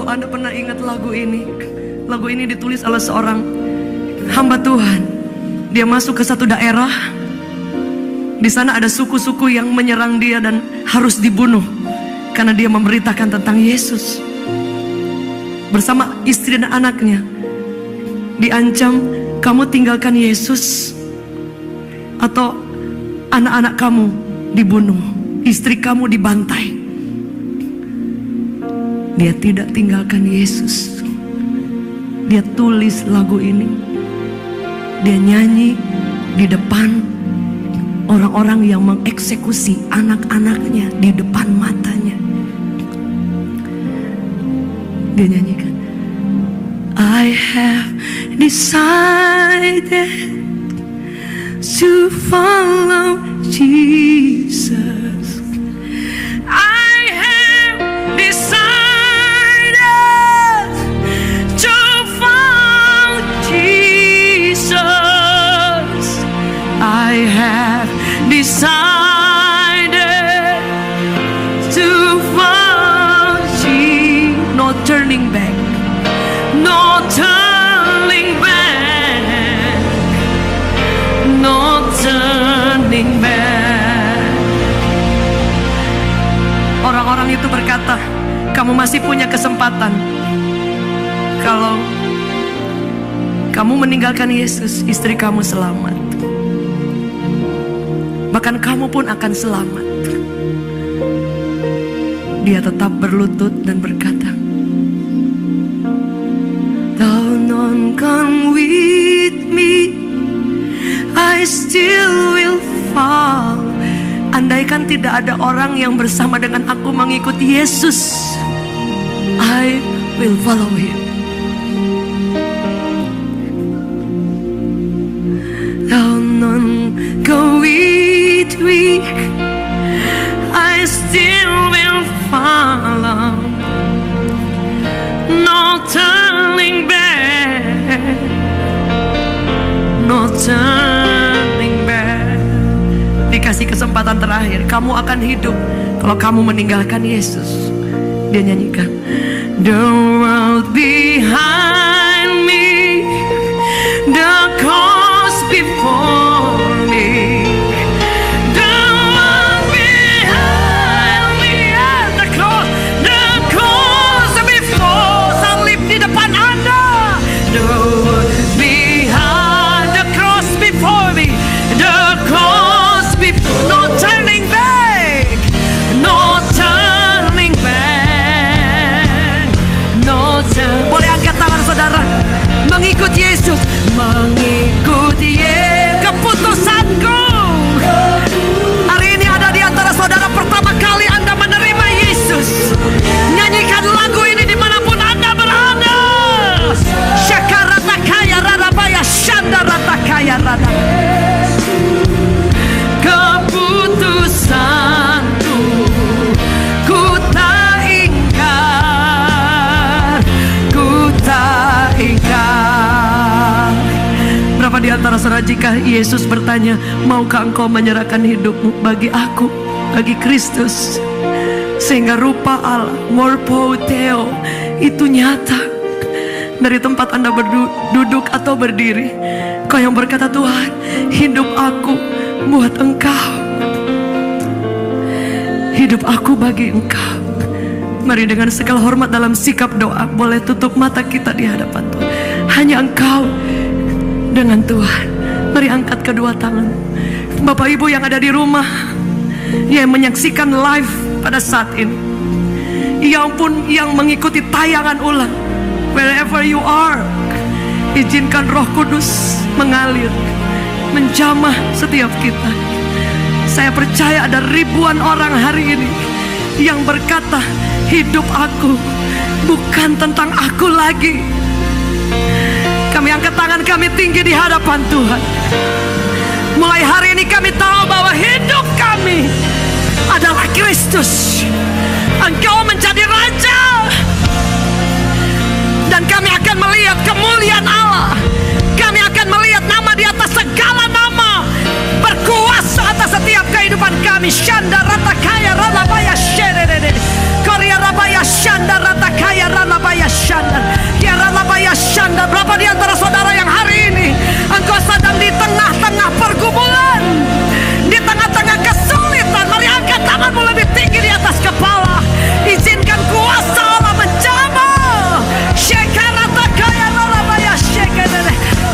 Kalau Anda pernah ingat lagu ini ditulis oleh seorang hamba Tuhan. Dia masuk ke satu daerah. Di sana ada suku-suku yang menyerang dia dan harus dibunuh karena dia memberitakan tentang Yesus. Bersama istri dan anaknya diancam, kamu tinggalkan Yesus atau anak-anak kamu dibunuh, istri kamu dibantai. Dia tidak tinggalkan Yesus. Dia tulis lagu ini. Dia nyanyi di depan orang-orang yang mengeksekusi anak-anaknya di depan matanya. Dia nyanyikan, I have decided to follow Jesus. I have decided to follow Jesus. I have decided to follow Jesus. No turning back. No turning back. No turning back. Orang-orang itu berkata, kamu masih punya kesempatan. Kalau kamu meninggalkan Yesus, istri kamu selamat. Bahkan kamu pun akan selamat. Dia tetap berlutut dan berkata, Thou not come with me, I still will fall. Andaikan tidak ada orang yang bersama dengan aku mengikuti Yesus, I will follow him. Thou not go with me, I still will follow. No turning back. No turning back. Dikasih kesempatan terakhir, kamu akan hidup kalau kamu meninggalkan Yesus. Dia nyanyikan, the world behind me, the cross before me. The world behind me and the cross before. Salib di depan Anda. The world behind, the cross before me. The cross before. No turning back. No turning back. No turning. Boleh angkat tangan saudara. Mengikut Yesus. Mengikut Yesus. Keputusanku. Hari ini ada di antara saudara pertama kali Anda menerima Yesus. Nyanyikan lagu ini dimanapun Anda berada. Syakarata kaya radabaya syandarata kaya rada. Keputusanku ku tak ingkar, ku tak ingkar. Berapa di antara saudara jika Yesus bertanya, maukah engkau menyerahkan hidupmu bagi aku, bagi Kristus, sehingga rupa Allah, morphoteo, itu nyata dari tempat Anda duduk atau berdiri. Kau yang berkata, Tuhan, hidup aku buat Engkau, hidup aku bagi Engkau. Mari dengan segala hormat dalam sikap doa, boleh tutup mata kita di hadapan Tuhan. Hanya Engkau dengan Tuhan. Mari angkat kedua tangan. Bapak Ibu yang ada di rumah, yang menyaksikan live pada saat ini, yang pun yang mengikuti tayangan ulang, wherever you are, izinkan Roh Kudus mengalir, menjamah setiap kita. Saya percaya ada ribuan orang hari ini yang berkata, hidup aku bukan tentang aku lagi. Kami angkat tangan kami tinggi di hadapan Tuhan. Mulai hari ini kami tahu bahwa hidup kami adalah Kristus. Engkau menjadi Raja. Dan kami akan melihat kemuliaan Allah. Kami akan melihat nama di atas segala nama, berkuasa atas setiap kehidupan kami. Shanda rata kaya rala baya sherede. Korea rabaya shanda rata kaya rala baya Berapa di antara saudara yang hari ini engkau sedang di tengah-tengah pergumulan, di tengah-tengah kesulitan? Mari angkat tanganmu lebih tinggi di atas kepala. Izinkan kuasa Allah menjamah.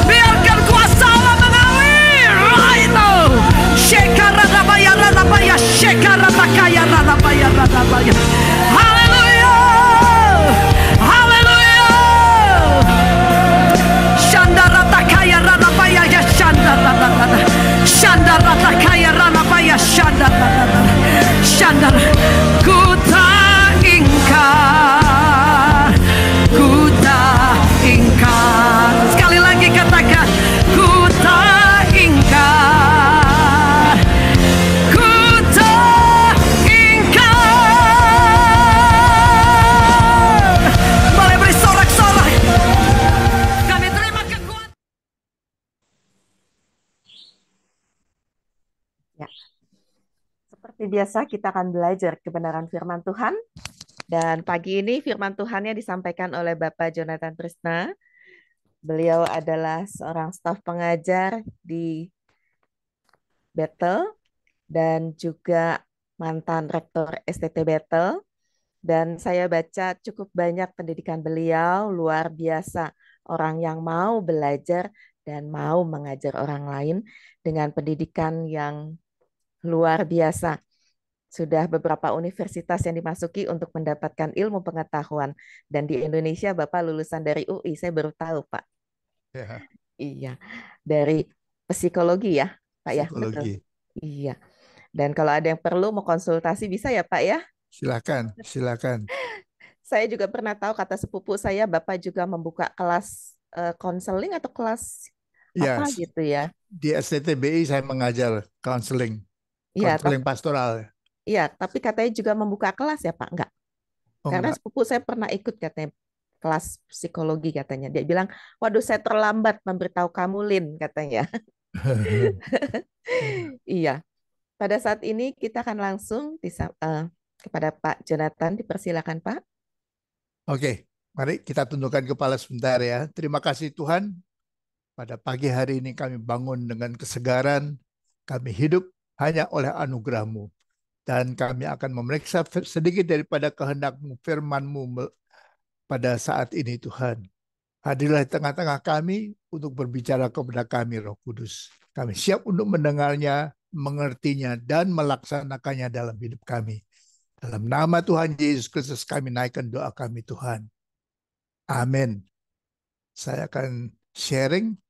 Biarkan kuasa Allah mengalir right now. Haleluya. Haleluya. Shandarata kaya rana baya ya shandarata. Shandarata kaya rana baya shandarata. Shandar. Ku tak ingkar. Ku tak ingkar. Sekali lagi katakan, ku tak ingkar. Ku tak ingkar. Boleh beri sorak-sorak. Kami terima kekuatan. Ya, seperti biasa kita akan belajar kebenaran firman Tuhan. Dan pagi ini firman Tuhannya disampaikan oleh Bapak Jonathan Prisna. Beliau adalah seorang staf pengajar di Bethel dan juga mantan rektor STT Bethel. Dan saya baca cukup banyak pendidikan beliau, luar biasa. Orang yang mau belajar dan mau mengajar orang lain dengan pendidikan yang luar biasa. Sudah beberapa universitas yang dimasuki untuk mendapatkan ilmu pengetahuan. Dan di Indonesia Bapak lulusan dari UI, saya baru tahu Pak. Ya, Iya, dari psikologi ya Pak ya, betul. psikologi. Iya, dan kalau ada yang perlu mau konsultasi bisa ya Pak ya. Silakan, silakan. Saya juga pernah tahu kata sepupu saya, Bapak juga membuka kelas konseling atau kelas Ya, apa gitu ya. di STTBI saya mengajar counseling, Iya, counseling pastoral. iya, tapi katanya juga membuka kelas ya Pak, enggak? Oh Karena enggak. sepupu saya pernah ikut katanya kelas psikologi katanya. Dia bilang, waduh saya terlambat memberitahu kamu Lin katanya. Iya, pada saat ini kita akan langsung kepada Pak Jonathan, dipersilakan Pak. Oke, mari kita tundukkan kepala sebentar ya. Terima kasih Tuhan, pada pagi hari ini kami bangun dengan kesegaran, kami hidup hanya oleh anugerah-Mu. Dan kami akan memeriksa sedikit daripada kehendak-Mu, firman-Mu pada saat ini Tuhan. Hadirlah di tengah-tengah kami untuk berbicara kepada kami, Roh Kudus. Kami siap untuk mendengarnya, mengertinya, dan melaksanakannya dalam hidup kami. Dalam nama Tuhan Yesus Kristus kami naikkan doa kami Tuhan. Amin. Saya akan sharing.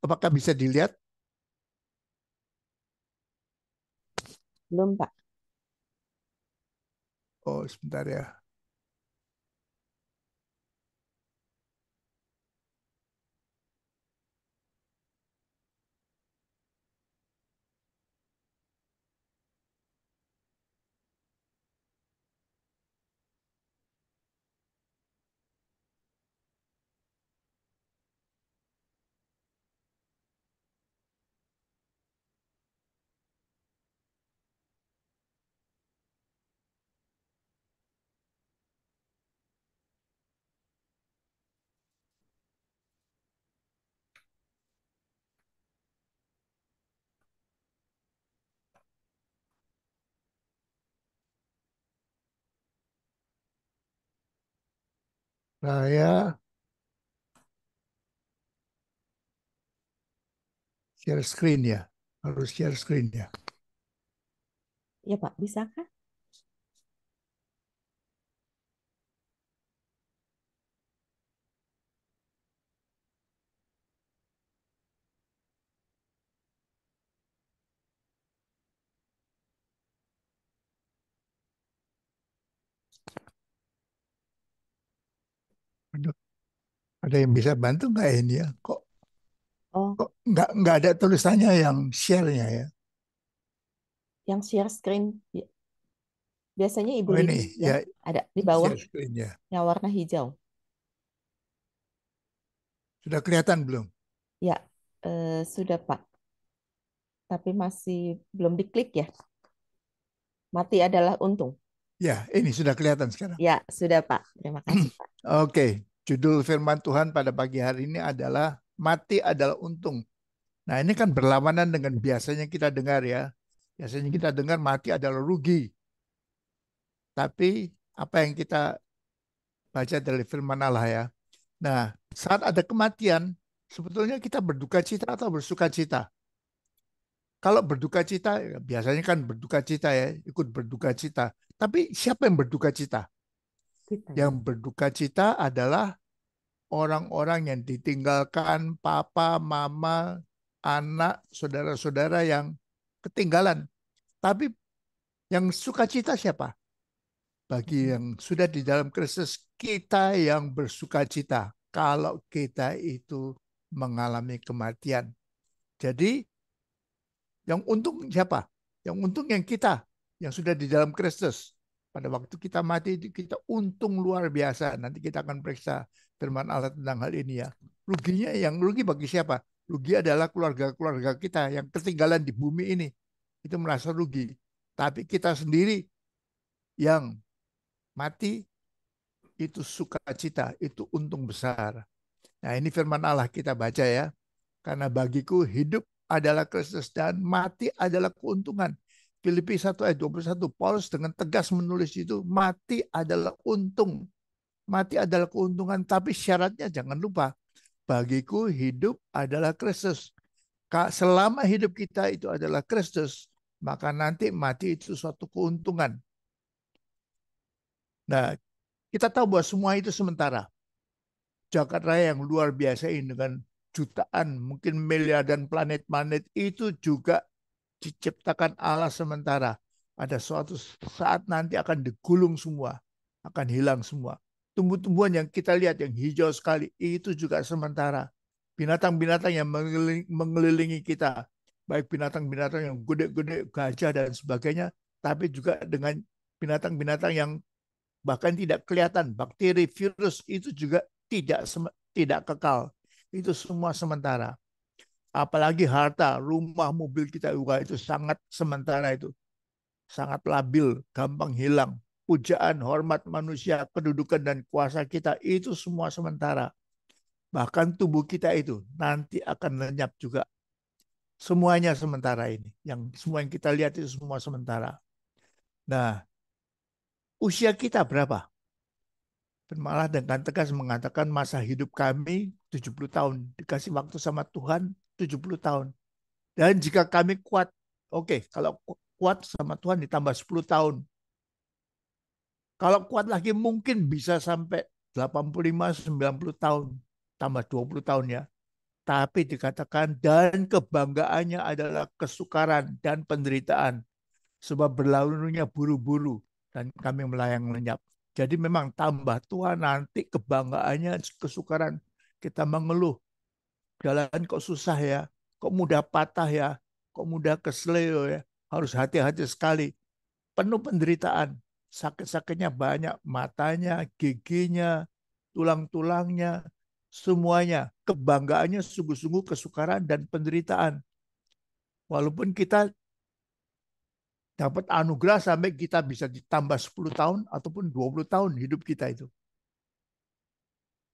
Apakah bisa dilihat? Belum Pak. Oh, sebentar ya. Saya share screen ya. Harus share screen ya. Ya Pak, bisa kah? Aduh, ada yang bisa bantu nggak ini ya? Kok Oh, kok nggak ada tulisannya yang share-nya ya? yang share screen biasanya Ibu Oh Lini ini ya, ya, ada di bawah share screen ya. yang warna hijau. Sudah kelihatan belum? Ya, sudah Pak. Tapi masih belum diklik ya. Mati adalah untung. Ya, ini sudah kelihatan sekarang. Ya, sudah Pak. Terima kasih Pak. Oke, judul firman Tuhan pada pagi hari ini adalah mati adalah untung. Nah, ini kan berlawanan dengan biasanya kita dengar ya. Biasanya kita dengar mati adalah rugi. Tapi apa yang kita baca dari firman Allah ya. Nah, saat ada kematian, sebetulnya kita berduka cita atau bersuka cita. Kalau berduka cita, ya biasanya kan berduka cita ya, ikut berduka cita. Tapi siapa yang berduka cita? Kita ya. Yang berduka cita adalah orang-orang yang ditinggalkan papa, mama, anak, saudara-saudara yang ketinggalan. Tapi yang sukacita siapa? Bagi yang sudah di dalam Kristus, kita yang bersukacita kalau kita itu mengalami kematian. Jadi yang untung siapa? Yang untung yang kita yang sudah di dalam Kristus. Pada waktu kita mati kita untung luar biasa. Nanti kita akan periksa firman Allah tentang hal ini ya. Ruginya yang rugi bagi siapa? Rugi adalah keluarga-keluarga kita yang ketinggalan di bumi ini. Itu merasa rugi. Tapi kita sendiri yang mati itu sukacita, itu untung besar. Nah, ini firman Allah kita baca ya. Karena bagiku hidup adalah Kristus dan mati adalah keuntungan. Filipi 1 ayat 21, Paulus dengan tegas menulis itu, mati adalah untung. Mati adalah keuntungan, tapi syaratnya jangan lupa, bagiku hidup adalah Kristus. Selama hidup kita itu adalah Kristus, maka nanti mati itu suatu keuntungan. Nah, kita tahu bahwa semua itu sementara. Jagat raya yang luar biasa ini dengan jutaan, mungkin miliaran planet-planet itu juga diciptakan Allah sementara. Pada suatu saat nanti akan digulung semua, akan hilang semua. Tumbuh-tumbuhan yang kita lihat yang hijau sekali itu juga sementara. Binatang-binatang yang mengelilingi kita, baik binatang-binatang yang gede-gede, gajah dan sebagainya, tapi juga dengan binatang-binatang yang bahkan tidak kelihatan, bakteri, virus itu juga tidak kekal. Itu semua sementara. Apalagi harta, rumah, mobil kita juga itu sangat sementara itu. Sangat labil, gampang hilang. Pujaan, hormat manusia, kedudukan dan kuasa kita itu semua sementara. Bahkan tubuh kita itu nanti akan lenyap juga. Semuanya sementara ini. Semua yang kita lihat itu semua sementara. Nah, usia kita berapa? Malah dengan tegas mengatakan masa hidup kami 70 tahun. Dikasih waktu sama Tuhan 70 tahun. Dan jika kami kuat, oke, kalau kuat sama Tuhan ditambah 10 tahun. Kalau kuat lagi mungkin bisa sampai 85-90 tahun. Tambah 20 tahun ya. Tapi dikatakan dan kebanggaannya adalah kesukaran dan penderitaan. Sebab berlalunya buru-buru dan kami melayang lenyap. Jadi memang tambah tua nanti kebanggaannya kesukaran. Kita mengeluh. Jalan kok susah ya. Kok mudah patah ya. Kok mudah kesleo ya. Harus hati-hati sekali. Penuh penderitaan. Sakit-sakitnya banyak. Matanya, giginya, tulang-tulangnya, semuanya. Kebanggaannya sungguh-sungguh kesukaran dan penderitaan. Walaupun kita dapat anugerah sampai kita bisa ditambah 10 tahun ataupun 20 tahun hidup kita itu.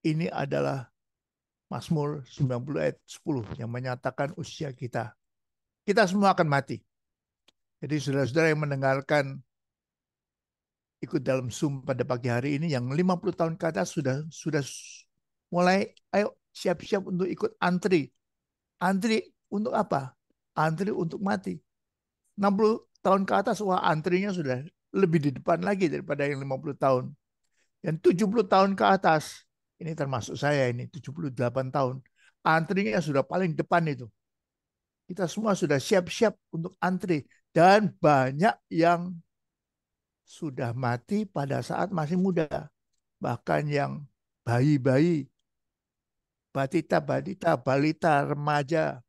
Ini adalah Mazmur 90 ayat 10 yang menyatakan usia kita. Kita semua akan mati. Jadi saudara-saudara yang mendengarkan ikut dalam Zoom pada pagi hari ini yang 50 tahun ke atas sudah mulai ayo siap-siap untuk ikut antri. Antri untuk apa? Antri untuk mati. 60 tahun ke atas, wah antrinya sudah lebih di depan lagi daripada yang 50 tahun. Yang 70 tahun ke atas, ini termasuk saya ini, 78 tahun. Antrinya sudah paling depan itu. Kita semua sudah siap-siap untuk antri. Dan banyak yang sudah mati pada saat masih muda. Bahkan yang bayi-bayi, batita-batita, balita, remaja,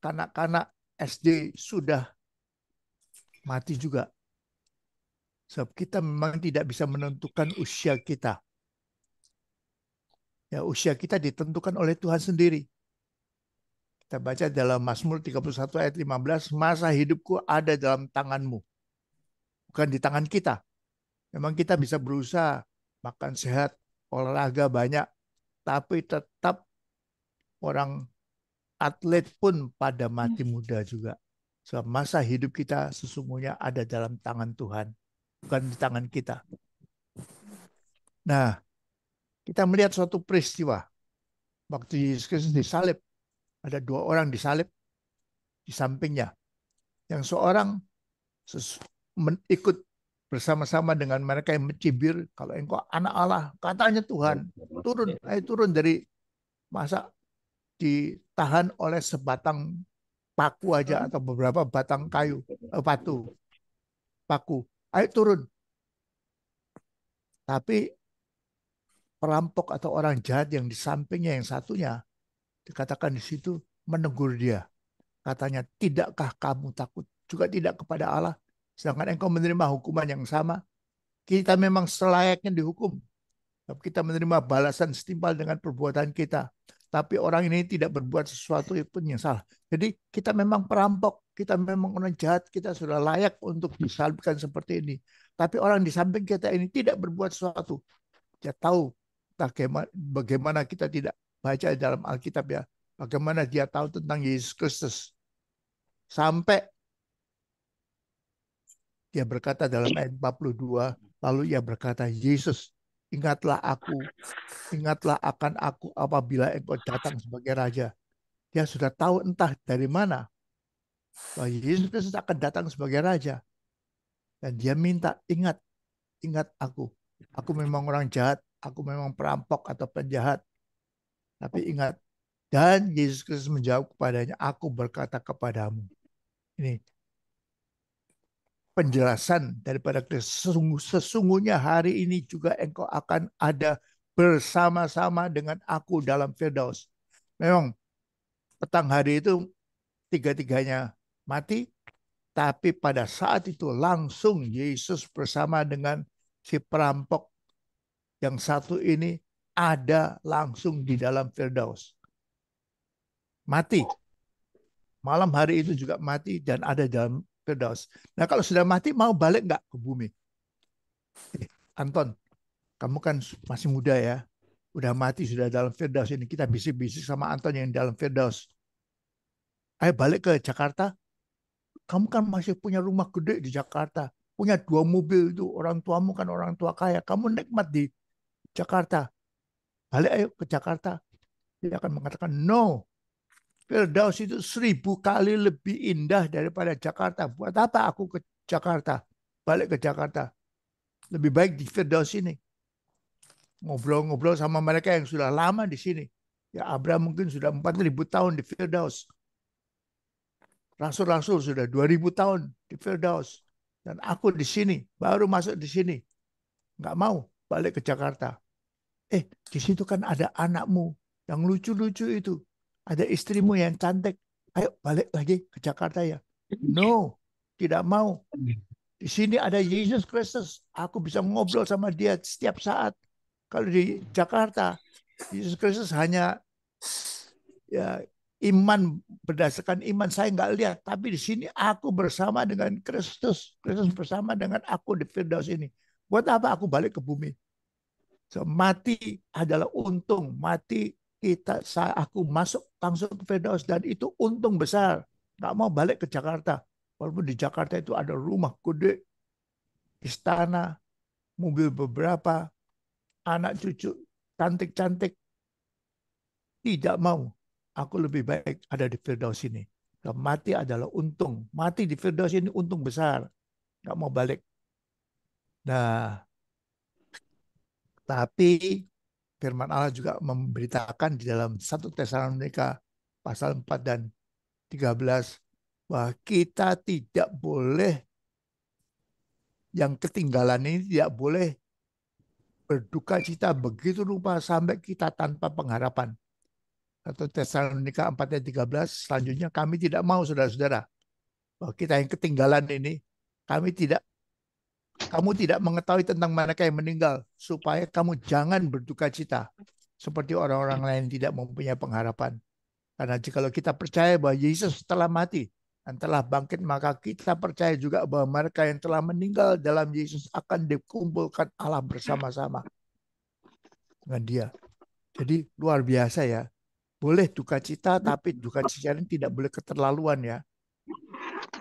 kanak-kanak SD sudah mati juga. Sebab kita memang tidak bisa menentukan usia kita. Ya, usia kita ditentukan oleh Tuhan sendiri. Kita baca dalam Mazmur 31 ayat 15, masa hidupku ada dalam tanganmu. Bukan di tangan kita. Memang kita bisa berusaha makan sehat, olahraga banyak, tapi tetap orang atlet pun pada mati muda juga. Sebab masa hidup kita sesungguhnya ada dalam tangan Tuhan, bukan di tangan kita. Nah, kita melihat suatu peristiwa. Waktu Yesus Kristus disalib, ada 2 orang disalib di sampingnya. Yang seorang ikut bersama-sama dengan mereka yang mencibir, kalau engkau anak Allah, katanya Tuhan, turun dari, masa ditahan oleh sebatang paku aja atau beberapa batang kayu, paku. Ayo turun. Tapi perampok atau orang jahat yang di sampingnya yang satunya, dikatakan di situ, menegur dia. Katanya, tidakkah kamu takut juga tidak kepada Allah? Sedangkan engkau menerima hukuman yang sama. Kita memang selayaknya dihukum. Tapi kita menerima balasan setimpal dengan perbuatan kita. Tapi orang ini tidak berbuat sesuatu pun yang salah. Jadi kita memang perampok, kita memang orang jahat, kita sudah layak untuk disalibkan seperti ini. Tapi orang di samping kita ini tidak berbuat sesuatu. Dia tahu bagaimana kita tidak baca dalam Alkitab ya. Bagaimana dia tahu tentang Yesus Kristus. Sampai dia berkata dalam ayat 42, lalu ia berkata, Yesus, ingatlah akan aku apabila engkau datang sebagai Raja. Dia sudah tahu entah dari mana bahwa Yesus Kristus akan datang sebagai Raja. Dan dia minta, ingat aku. Aku memang orang jahat, aku memang perampok atau penjahat. Tapi ingat, dan Yesus Kristus menjawab kepadanya, aku berkata kepadamu. Ini penjelasan daripada sesungguhnya hari ini juga engkau akan ada bersama-sama dengan aku dalam Firdaus. Memang petang hari itu tiga-tiganya mati, tapi pada saat itu langsung Yesus bersama dengan si perampok yang satu ini ada langsung di dalam Firdaus. Mati. Malam hari itu juga mati dan ada dalam Firdaus. Nah kalau sudah mati mau balik nggak ke bumi? Anton, kamu kan masih muda ya. Udah mati sudah dalam Firdaus ini. Kita bisik-bisik sama Anton yang dalam Firdaus. Ayo balik ke Jakarta. Kamu kan masih punya rumah gede di Jakarta. Punya 2 mobil itu. Orang tuamu kan orang tua kaya. Kamu nikmat di Jakarta. Balik ayo ke Jakarta. Dia akan mengatakan, no. Firdaus itu 1000 kali lebih indah daripada Jakarta. Buat apa aku ke Jakarta? Balik ke Jakarta. Lebih baik di Firdaus ini. Ngobrol-ngobrol sama mereka yang sudah lama di sini. Ya Abraham mungkin sudah 4000 tahun di Firdaus. Rasul-rasul sudah 2000 tahun di Firdaus. Dan aku di sini, baru masuk di sini. Nggak mau balik ke Jakarta. Di situ kan ada anakmu yang lucu-lucu itu. Ada istrimu yang cantik. Ayo balik lagi ke Jakarta ya. No, tidak mau. Di sini ada Yesus Kristus. Aku bisa ngobrol sama dia setiap saat. Kalau di Jakarta, Yesus Kristus hanya ya iman, berdasarkan iman saya nggak lihat. Tapi di sini aku bersama dengan Kristus. Kristus bersama dengan aku di Firdaus ini. Buat apa aku balik ke bumi? So, mati adalah untung. Mati aku masuk langsung ke Firdaus dan itu untung besar. Nggak mau balik ke Jakarta. Walaupun di Jakarta itu ada rumah gede, istana, mobil beberapa, anak cucu cantik-cantik. Tidak mau. Aku lebih baik ada di Firdaus ini. Mati adalah untung. Mati di Firdaus ini untung besar. Nggak mau balik. Nah, tapi firman Allah juga memberitakan di dalam 1 Tesalonika pasal 4 dan 13 bahwa kita tidak boleh, yang ketinggalan ini tidak boleh berduka cita begitu rupa sampai kita tanpa pengharapan. 1 Tesalonika 4 ayat 13, selanjutnya kami tidak mau saudara-saudara bahwa kita yang ketinggalan ini, kamu tidak mengetahui tentang mereka yang meninggal supaya kamu jangan berduka cita seperti orang-orang lain tidak mempunyai pengharapan. Karena jika kita percaya bahwa Yesus telah mati dan telah bangkit, maka kita percaya juga bahwa mereka yang telah meninggal dalam Yesus akan dikumpulkan Allah bersama-sama dengan Dia. Jadi luar biasa ya. Boleh duka cita, tapi duka cita ini tidak boleh keterlaluan ya.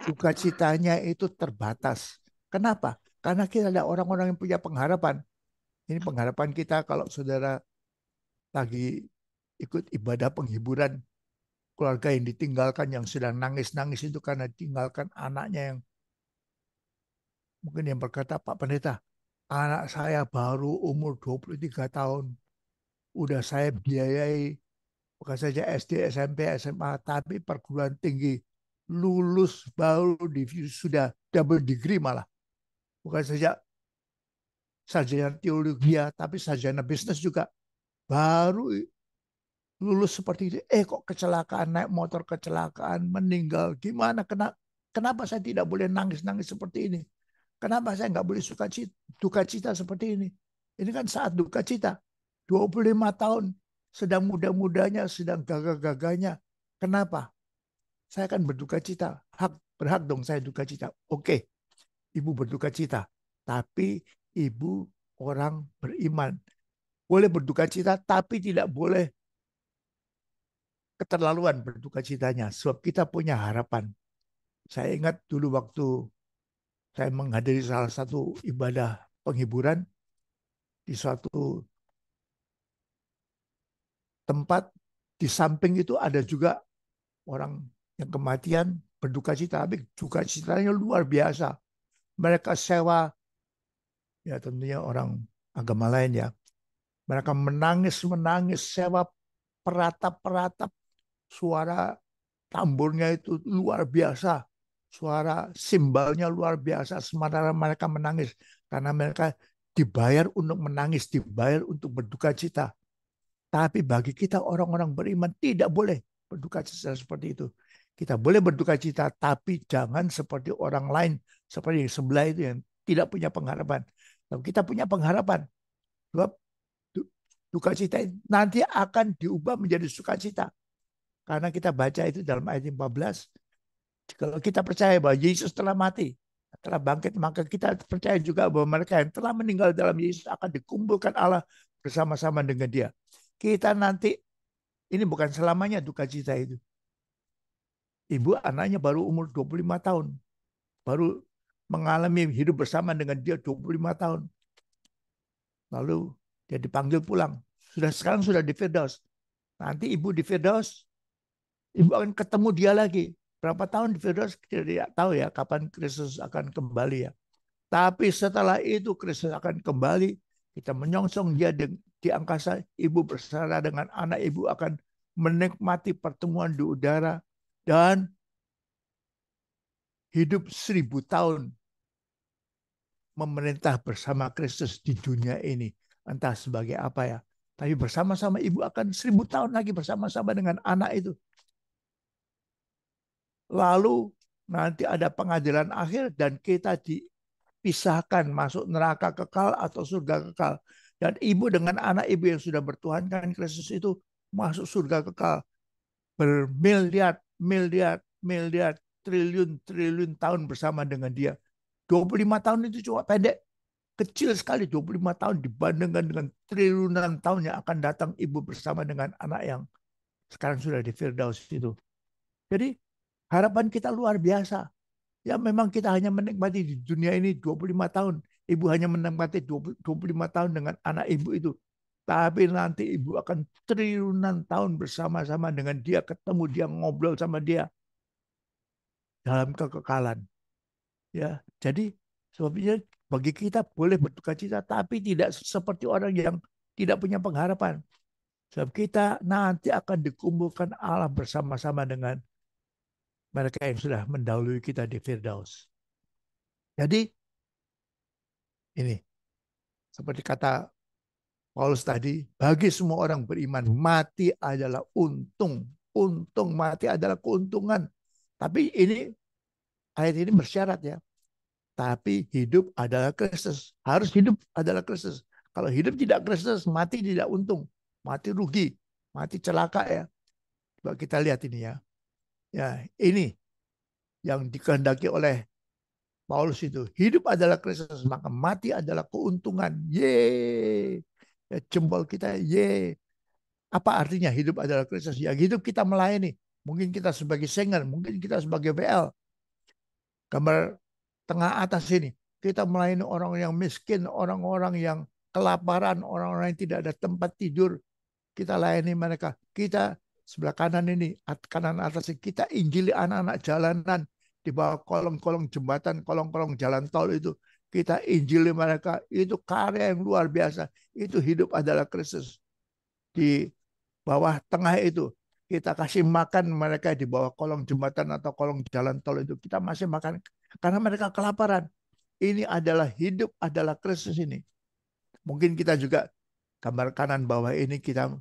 Duka citanya itu terbatas. Kenapa? Karena kita ada orang-orang yang punya pengharapan. Ini pengharapan kita kalau saudara lagi ikut ibadah penghiburan, keluarga yang ditinggalkan, yang sedang nangis-nangis itu karena tinggalkan anaknya, yang mungkin yang berkata, Pak Pendeta, anak saya baru umur 23 tahun, udah saya biayai bukan saja SD, SMP, SMA, tapi perguruan tinggi, lulus baru sudah double degree malah. Bukan saja sarjana teologi, tapi sarjana bisnis juga. Baru lulus seperti itu. Kok kecelakaan, naik motor kecelakaan, meninggal. Gimana? Kenapa saya tidak boleh nangis-nangis seperti ini? Kenapa saya nggak boleh duka cita seperti ini? Ini kan saat duka cita. 25 tahun, sedang muda-mudanya, sedang gagah-gagahnya. Kenapa? Saya akan berduka cita. Berhak dong saya duka cita. Oke, ibu berduka cita. Tapi ibu orang beriman. Boleh berduka cita, tapi tidak boleh keterlaluan berduka citanya. Sebab kita punya harapan. Saya ingat dulu waktu saya menghadiri salah satu ibadah penghiburan di suatu tempat, di samping itu ada juga orang yang kematian berduka cita, tapi duka citanya luar biasa. Mereka sewa, ya tentunya orang agama lain ya, mereka menangis sewa peratap, suara tamburnya itu luar biasa, suara simbalnya luar biasa, sementara mereka menangis karena mereka dibayar untuk menangis, dibayar untuk berduka cita. Tapi bagi kita orang-orang beriman tidak boleh berduka cita seperti itu. Kita boleh berduka cita, tapi jangan seperti orang lain, seperti yang sebelah itu yang tidak punya pengharapan. Tapi kita punya pengharapan. Sebab duka cita nanti akan diubah menjadi sukacita. Karena kita baca itu dalam ayat 14. Kalau kita percaya bahwa Yesus telah mati, telah bangkit, maka kita percaya juga bahwa mereka yang telah meninggal dalam Yesus akan dikumpulkan Allah bersama-sama dengan Dia. Kita nanti, ini bukan selamanya duka cita itu. Ibu anaknya baru umur 25 tahun. Baru mengalami hidup bersama dengan dia 25 tahun. Lalu dia dipanggil pulang. Sekarang sudah di Firdaus. Nanti ibu di Firdaus, ibu akan ketemu dia lagi. Berapa tahun di Firdaus, kita tidak tahu ya kapan Kristus akan kembali ya. Tapi setelah itu Kristus akan kembali, kita menyongsong dia di angkasa, ibu bersama dengan anak ibu akan menikmati pertemuan di udara dan hidup 1000 tahun memerintah bersama Kristus di dunia ini. Entah sebagai apa ya. Tapi bersama-sama ibu akan 1000 tahun lagi bersama-sama dengan anak itu. Lalu nanti ada pengadilan akhir dan kita dipisahkan masuk neraka kekal atau surga kekal. Dan ibu dengan anak ibu yang sudah bertuhankan Kristus itu masuk surga kekal. Bermiliar, triliun tahun bersama dengan dia. 25 tahun itu cuma pendek. Kecil sekali 25 tahun dibandingkan dengan triliunan tahun yang akan datang ibu bersama dengan anak yang sekarang sudah di Firdaus itu. Jadi harapan kita luar biasa. Ya memang kita hanya menikmati di dunia ini 25 tahun. Ibu hanya menikmati 25 tahun dengan anak ibu itu. Tapi nanti ibu akan triliunan tahun bersama-sama dengan dia, ketemu dia, ngobrol sama dia dalam kekekalan. Ya, jadi sebabnya bagi kita boleh berduka cita, tapi tidak seperti orang yang tidak punya pengharapan. Sebab kita nanti akan dikumpulkan Allah bersama-sama dengan mereka yang sudah mendahului kita di Firdaus. Jadi ini seperti kata Paulus tadi, bagi semua orang beriman mati adalah untung. Untung mati adalah keuntungan. Tapi ini ayat ini bersyarat ya. Tapi hidup adalah Kristus. Harus hidup adalah Kristus. Kalau hidup tidak Kristus, mati tidak untung. Mati rugi. Mati celaka ya. Coba kita lihat ini ya. Ya, ini yang dikehendaki oleh Paulus itu. Hidup adalah Kristus, maka mati adalah keuntungan. Ye, ya, jempol kita, ye. Apa artinya hidup adalah Kristus? Ya hidup kita melayani. Mungkin kita sebagai singer, mungkin kita sebagai VL. Gambar tengah atas ini. Kita melayani orang yang miskin, orang-orang yang kelaparan, orang-orang yang tidak ada tempat tidur. Kita layani mereka. Kita sebelah kanan ini, kanan atas ini, kita injili anak-anak jalanan di bawah kolong-kolong jembatan, kolong-kolong jalan tol itu. Kita injili mereka. Itu karya yang luar biasa. Itu hidup adalah Kristus. Di bawah tengah itu, kita kasih makan mereka di bawah kolong jembatan atau kolong jalan tol itu. Kita masih makan karena mereka kelaparan. Ini adalah hidup adalah Kristus ini. Mungkin kita juga gambar kanan bawah ini kita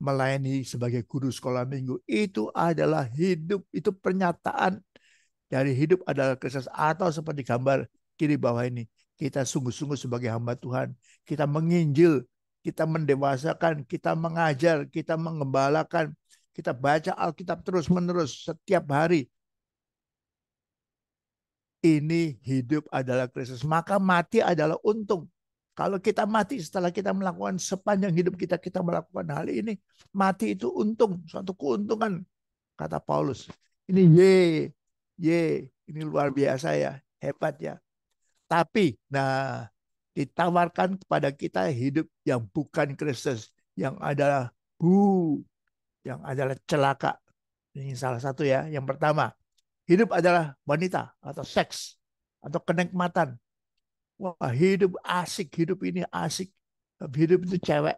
melayani sebagai guru sekolah minggu. Itu adalah hidup, itu pernyataan dari hidup adalah Kristus. Atau seperti gambar kiri bawah ini, kita sungguh-sungguh sebagai hamba Tuhan. Kita menginjil, kita mendewasakan, kita mengajar, kita mengembalakan, kita baca Alkitab terus-menerus setiap hari. Ini hidup adalah Kristus. Maka mati adalah untung. Kalau kita mati setelah kita melakukan sepanjang hidup kita melakukan hal ini, mati itu untung, suatu keuntungan, kata Paulus. Ini ini luar biasa ya, hebat ya. Tapi, nah, ditawarkan kepada kita hidup yang bukan Kristus, yang adalah yang adalah celaka. Ini salah satu ya. Yang pertama, hidup adalah wanita atau seks atau kenikmatan. Wah, hidup asik, hidup ini asik. Hidup itu cewek.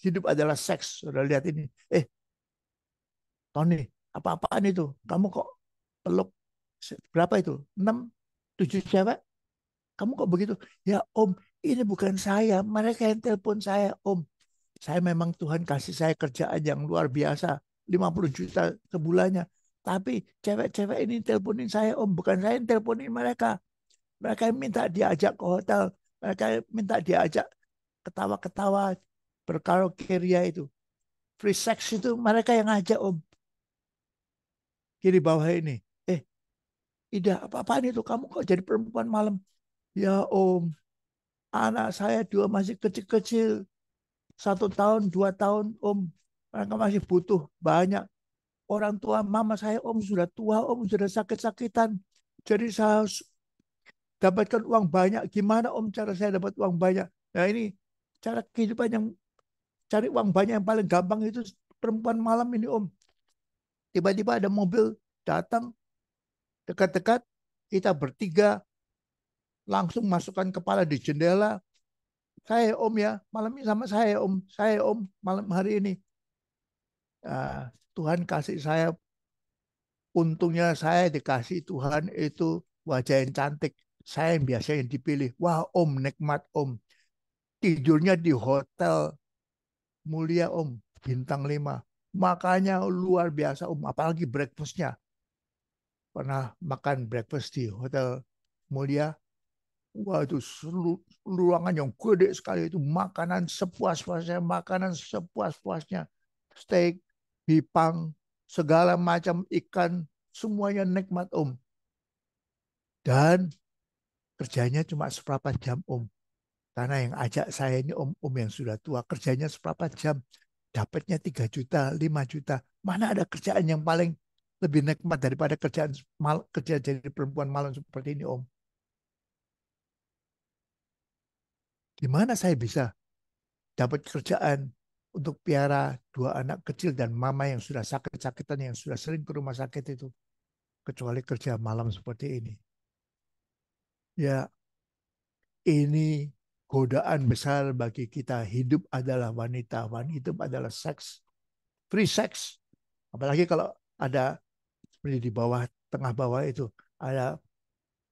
Hidup adalah seks. Sudah lihat ini. Tony, apa-apaan itu? Kamu kok peluk berapa itu? 6, 7 cewek? Kamu kok begitu? Ya Om, ini bukan saya. Mereka yang telepon saya, Om. Saya memang Tuhan kasih saya kerjaan yang luar biasa. 50 juta sebulannya. Tapi cewek-cewek ini teleponin saya, Om. Bukan saya yang teleponin mereka. Mereka minta diajak ke hotel. Mereka minta diajak ketawa-ketawa. Berkaraoke ria itu. Free sex itu mereka yang ngajak, Om. Kiri bawah ini. Ida, apa-apaan itu? Kamu kok jadi perempuan malam? Ya Om, anak saya 2 masih kecil-kecil. 1 tahun, 2 tahun, Om. Mereka masih butuh banyak. Orang tua mama saya, Om, sudah tua, Om, sudah sakit-sakitan. Jadi saya dapatkan uang banyak. Gimana Om cara saya dapat uang banyak? Nah ini cara kehidupan yang cari uang banyak yang paling gampang itu perempuan malam ini, Om. Tiba-tiba ada mobil datang dekat-dekat, kita bertiga langsung masukkan kepala di jendela. Saya Om ya, malam ini sama saya Om. Saya Om malam hari ini. Tuhan kasih saya, untungnya saya dikasih Tuhan itu wajah yang cantik. Saya yang biasanya dipilih. Wah Om, nikmat Om. Tidurnya di hotel mulia Om, bintang 5. Makanya luar biasa Om, apalagi breakfastnya. Pernah makan breakfast di hotel mulia. Wah itu ruangan yang gede sekali, itu makanan sepuas-puasnya, steak, bipang, segala macam ikan, semuanya nikmat Om. Dan kerjanya cuma seberapa jam Om. Karena yang ajak saya ini Om yang sudah tua, kerjanya seberapa jam, dapatnya 3 juta, 5 juta. Mana ada kerjaan yang paling lebih nikmat daripada kerja jadi perempuan malam seperti ini Om. Gimana saya bisa dapat kerjaan untuk piara 2 anak kecil dan mama yang sudah sakit-sakitan, yang sudah sering ke rumah sakit itu, kecuali kerja malam seperti ini. Ya, ini godaan besar bagi kita. Hidup adalah wanita, hidup adalah seks, free sex. Apalagi kalau ada seperti di bawah, tengah bawah itu ada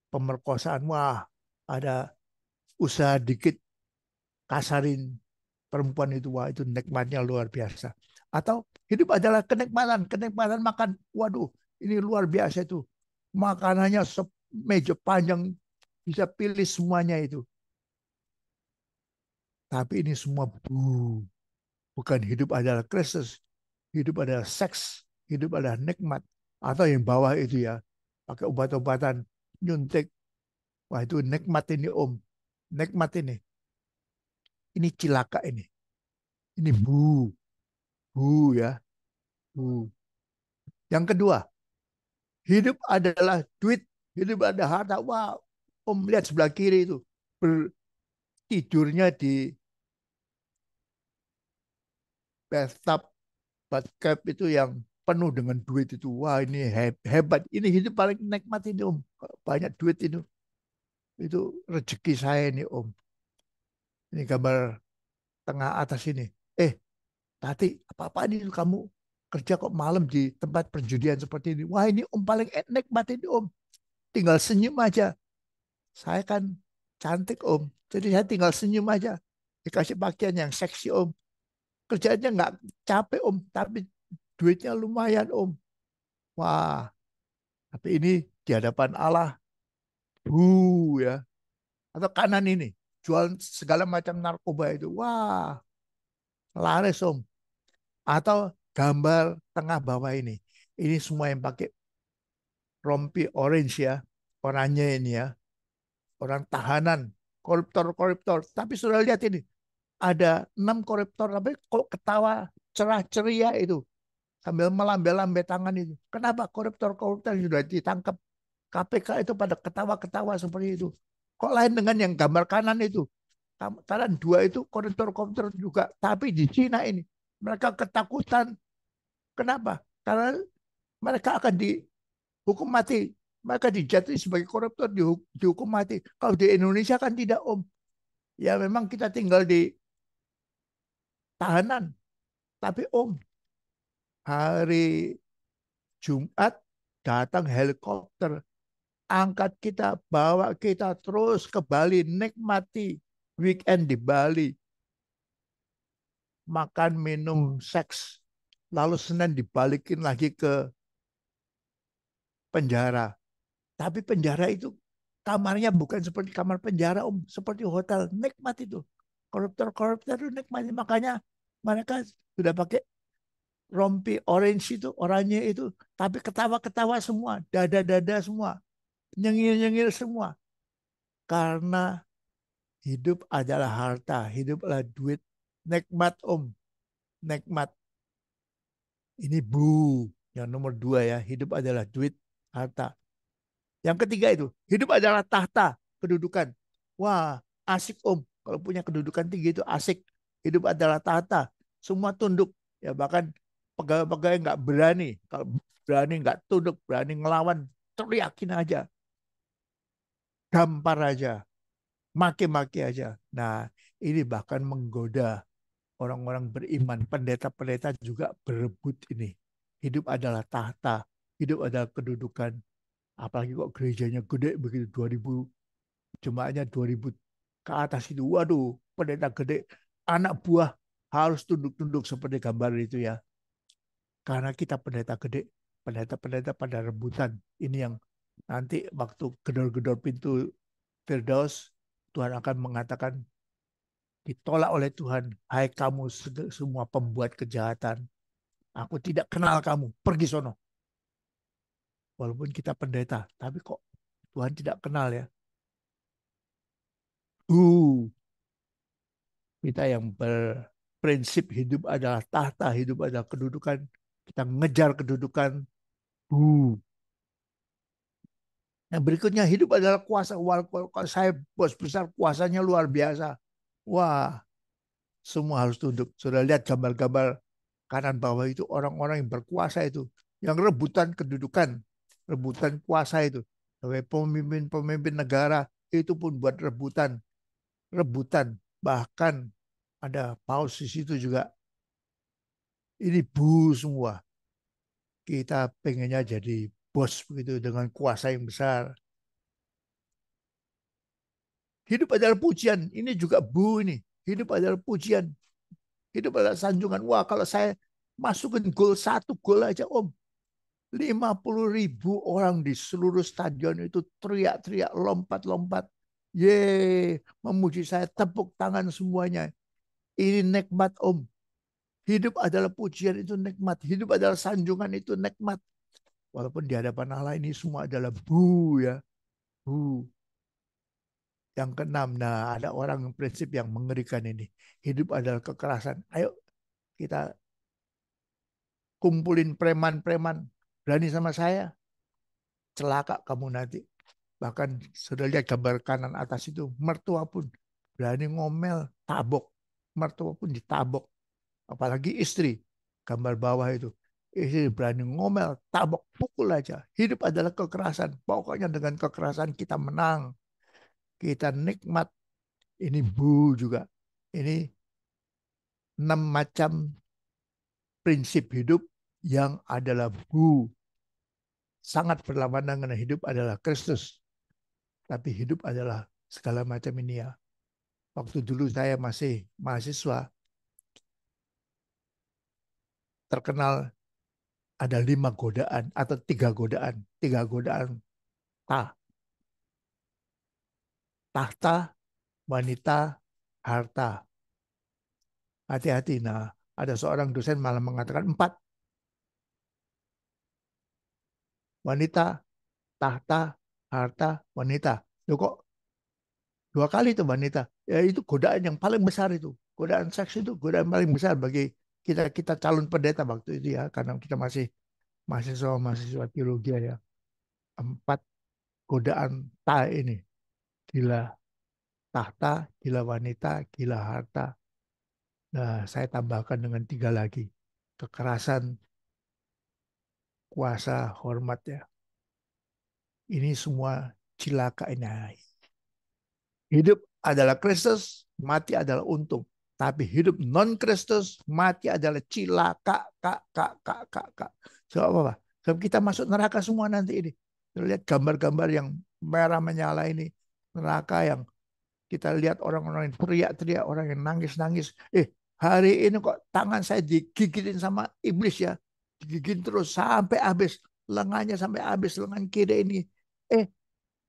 pemerkosaan, wah, ada usaha dikit kasarin perempuan itu, wah itu nikmatnya luar biasa. Atau hidup adalah kenikmatan makan. Waduh, ini luar biasa itu. Makanannya meja panjang, bisa pilih semuanya itu. Tapi ini semua bukan hidup adalah Kristus. Hidup adalah seks, hidup adalah nikmat. Atau yang bawah itu ya, pakai obat-obatan, nyuntik. Wah itu nikmat ini Om, nikmat ini. Ini cilaka ini. Ini ya, bu. Yang kedua, hidup adalah duit, hidup ada harta. Wah, Om lihat sebelah kiri itu, tidurnya di bathtub, bathtub itu yang penuh dengan duit itu. Wah ini hebat, ini hidup paling nikmat ini Om. Banyak duit itu rezeki saya ini Om. Ini gambar tengah atas ini. Tati, apa-apaan ini kamu kerja kok malam di tempat perjudian seperti ini? Wah ini Om paling nikmat ini Om. Tinggal senyum aja. Saya kan cantik Om. Jadi saya tinggal senyum aja. Dikasih pakaian yang seksi Om. Kerjanya nggak capek Om. Tapi duitnya lumayan Om. Wah, tapi ini di hadapan Allah. Ya. Atau kanan ini. Jual segala macam narkoba itu. Wah, laris Om. Atau gambar tengah bawah ini. Ini semua yang pakai rompi orange ya. Oranye ini ya. Orang tahanan. Koruptor. Tapi sudah lihat ini. Ada 6 koruptor. Tapi kok ketawa cerah ceria itu. Sambil melambai-lambai tangan itu. Kenapa koruptor-koruptor yang sudah ditangkap KPK itu pada ketawa-ketawa seperti itu. Kok lain dengan yang gambar kanan itu. Kanan 2 itu koruptor-koruptor juga. Tapi di Cina ini. Mereka ketakutan. Kenapa? Karena mereka akan dihukum mati. Mereka dijatuhi sebagai koruptor, dihukum mati. Kalau di Indonesia kan tidak Om. Ya memang kita tinggal di tahanan. Tapi Om, hari Jumat datang helikopter. Angkat kita, bawa kita terus ke Bali. Nikmati weekend di Bali. Makan, minum, seks. Lalu Senin dibalikin lagi ke penjara. Tapi penjara itu kamarnya bukan seperti kamar penjara Om. Seperti hotel. Nikmat itu. Koruptor-koruptor itu nikmat. Makanya mereka sudah pakai rompi orange itu, oranye itu. Tapi ketawa-ketawa semua. Dada-dada semua. Nyengil-nyengil semua. Karena hidup adalah harta. Hidup adalah duit. Nikmat Om. Nikmat. Ini yang nomor 2 ya. Hidup adalah duit, harta. Yang ketiga itu, hidup adalah tahta, kedudukan. Wah, asik Om. Kalau punya kedudukan tinggi itu asik. Hidup adalah tahta. Semua tunduk. Ya bahkan pegawai-pegawai nggak berani. Kalau berani nggak tunduk, berani ngelawan, teriakin aja. Gampar aja. Maki-maki aja. Nah, ini bahkan menggoda orang-orang beriman. Pendeta-pendeta juga berebut ini. Hidup adalah tahta. Hidup adalah kedudukan. Apalagi kok gerejanya gede begitu, 2000 jemaatnya 2000 ke atas itu. Waduh, pendeta gede, anak buah harus tunduk-tunduk seperti gambar itu ya. Karena kita pendeta gede, pendeta-pendeta pada rebutan. Ini yang nanti waktu gedor-gedor pintu Firdaus, Tuhan akan mengatakan, ditolak oleh Tuhan, hai kamu semua pembuat kejahatan. Aku tidak kenal kamu, pergi sono. Walaupun kita pendeta, tapi kok Tuhan tidak kenal ya. Kita yang berprinsip hidup adalah tahta, hidup adalah kedudukan. Kita mengejar kedudukan. Yang berikutnya hidup adalah kuasa. Kalau saya bos besar, kuasanya luar biasa. Wah, semua harus tunduk. Sudah lihat gambar-gambar kanan bawah itu orang-orang yang berkuasa itu. Yang rebutan kedudukan, rebutan kuasa itu. Sebagai pemimpin-pemimpin negara itu pun buat rebutan. Bahkan ada paus di situ juga. Ini semua. Kita pengennya jadi bos begitu dengan kuasa yang besar. Hidup adalah pujian. Ini juga ini. Hidup adalah pujian. Hidup adalah sanjungan. Wah, kalau saya masukin gol 1 gol aja Om. 50.000 orang di seluruh stadion itu teriak-teriak, lompat-lompat. Memuji saya, tepuk tangan semuanya. Ini nikmat Om. Hidup adalah pujian, itu nikmat. Hidup adalah sanjungan, itu nikmat. Walaupun di hadapan Allah ini semua adalah ya. Bu. Yang keenam, nah ada orang prinsip yang mengerikan ini. Hidup adalah kekerasan. Ayo kita kumpulin preman-preman. Berani sama saya, celaka kamu nanti. Bahkan sudah lihat gambar kanan atas itu, mertua pun berani ngomel, tabok. Mertua pun ditabok. Apalagi istri, gambar bawah itu. Istri berani ngomel, tabok, pukul aja. Hidup adalah kekerasan. Pokoknya dengan kekerasan kita menang. Kita nikmat. Ini juga. Ini 6 macam prinsip hidup yang adalah sangat berlawanan dengan hidup adalah Kristus. Tapi hidup adalah segala macam ini ya. Waktu dulu saya masih mahasiswa, terkenal ada 5 godaan atau 3 godaan. 3 godaan tahta, wanita, harta. Hati-hati. Nah, ada seorang dosen malah mengatakan 4. Wanita, tahta, harta, wanita. Loh kok 2 kali itu wanita? Ya itu godaan yang paling besar itu. Godaan seks itu godaan paling besar bagi kita calon pendeta waktu itu ya. Karena kita masih mahasiswa teologi ya. 4 godaan ini. Gila tahta, gila wanita, gila harta. Nah, saya tambahkan dengan 3 lagi. Kekerasan, kuasa, hormat ya. Ini semua cilaka ini. Hidup adalah Kristus, mati adalah untung. Tapi hidup non Kristus, mati adalah cilaka, kak. Sebab apa? Sebab kita masuk neraka semua nanti ini. Lihat gambar-gambar yang merah menyala ini. Neraka yang kita lihat orang-orang yang teriak-teriak, orang yang nangis-nangis. Hari ini kok tangan saya digigitin sama iblis ya. Digigitin terus sampai habis. Lengannya sampai habis, lengan kiri ini.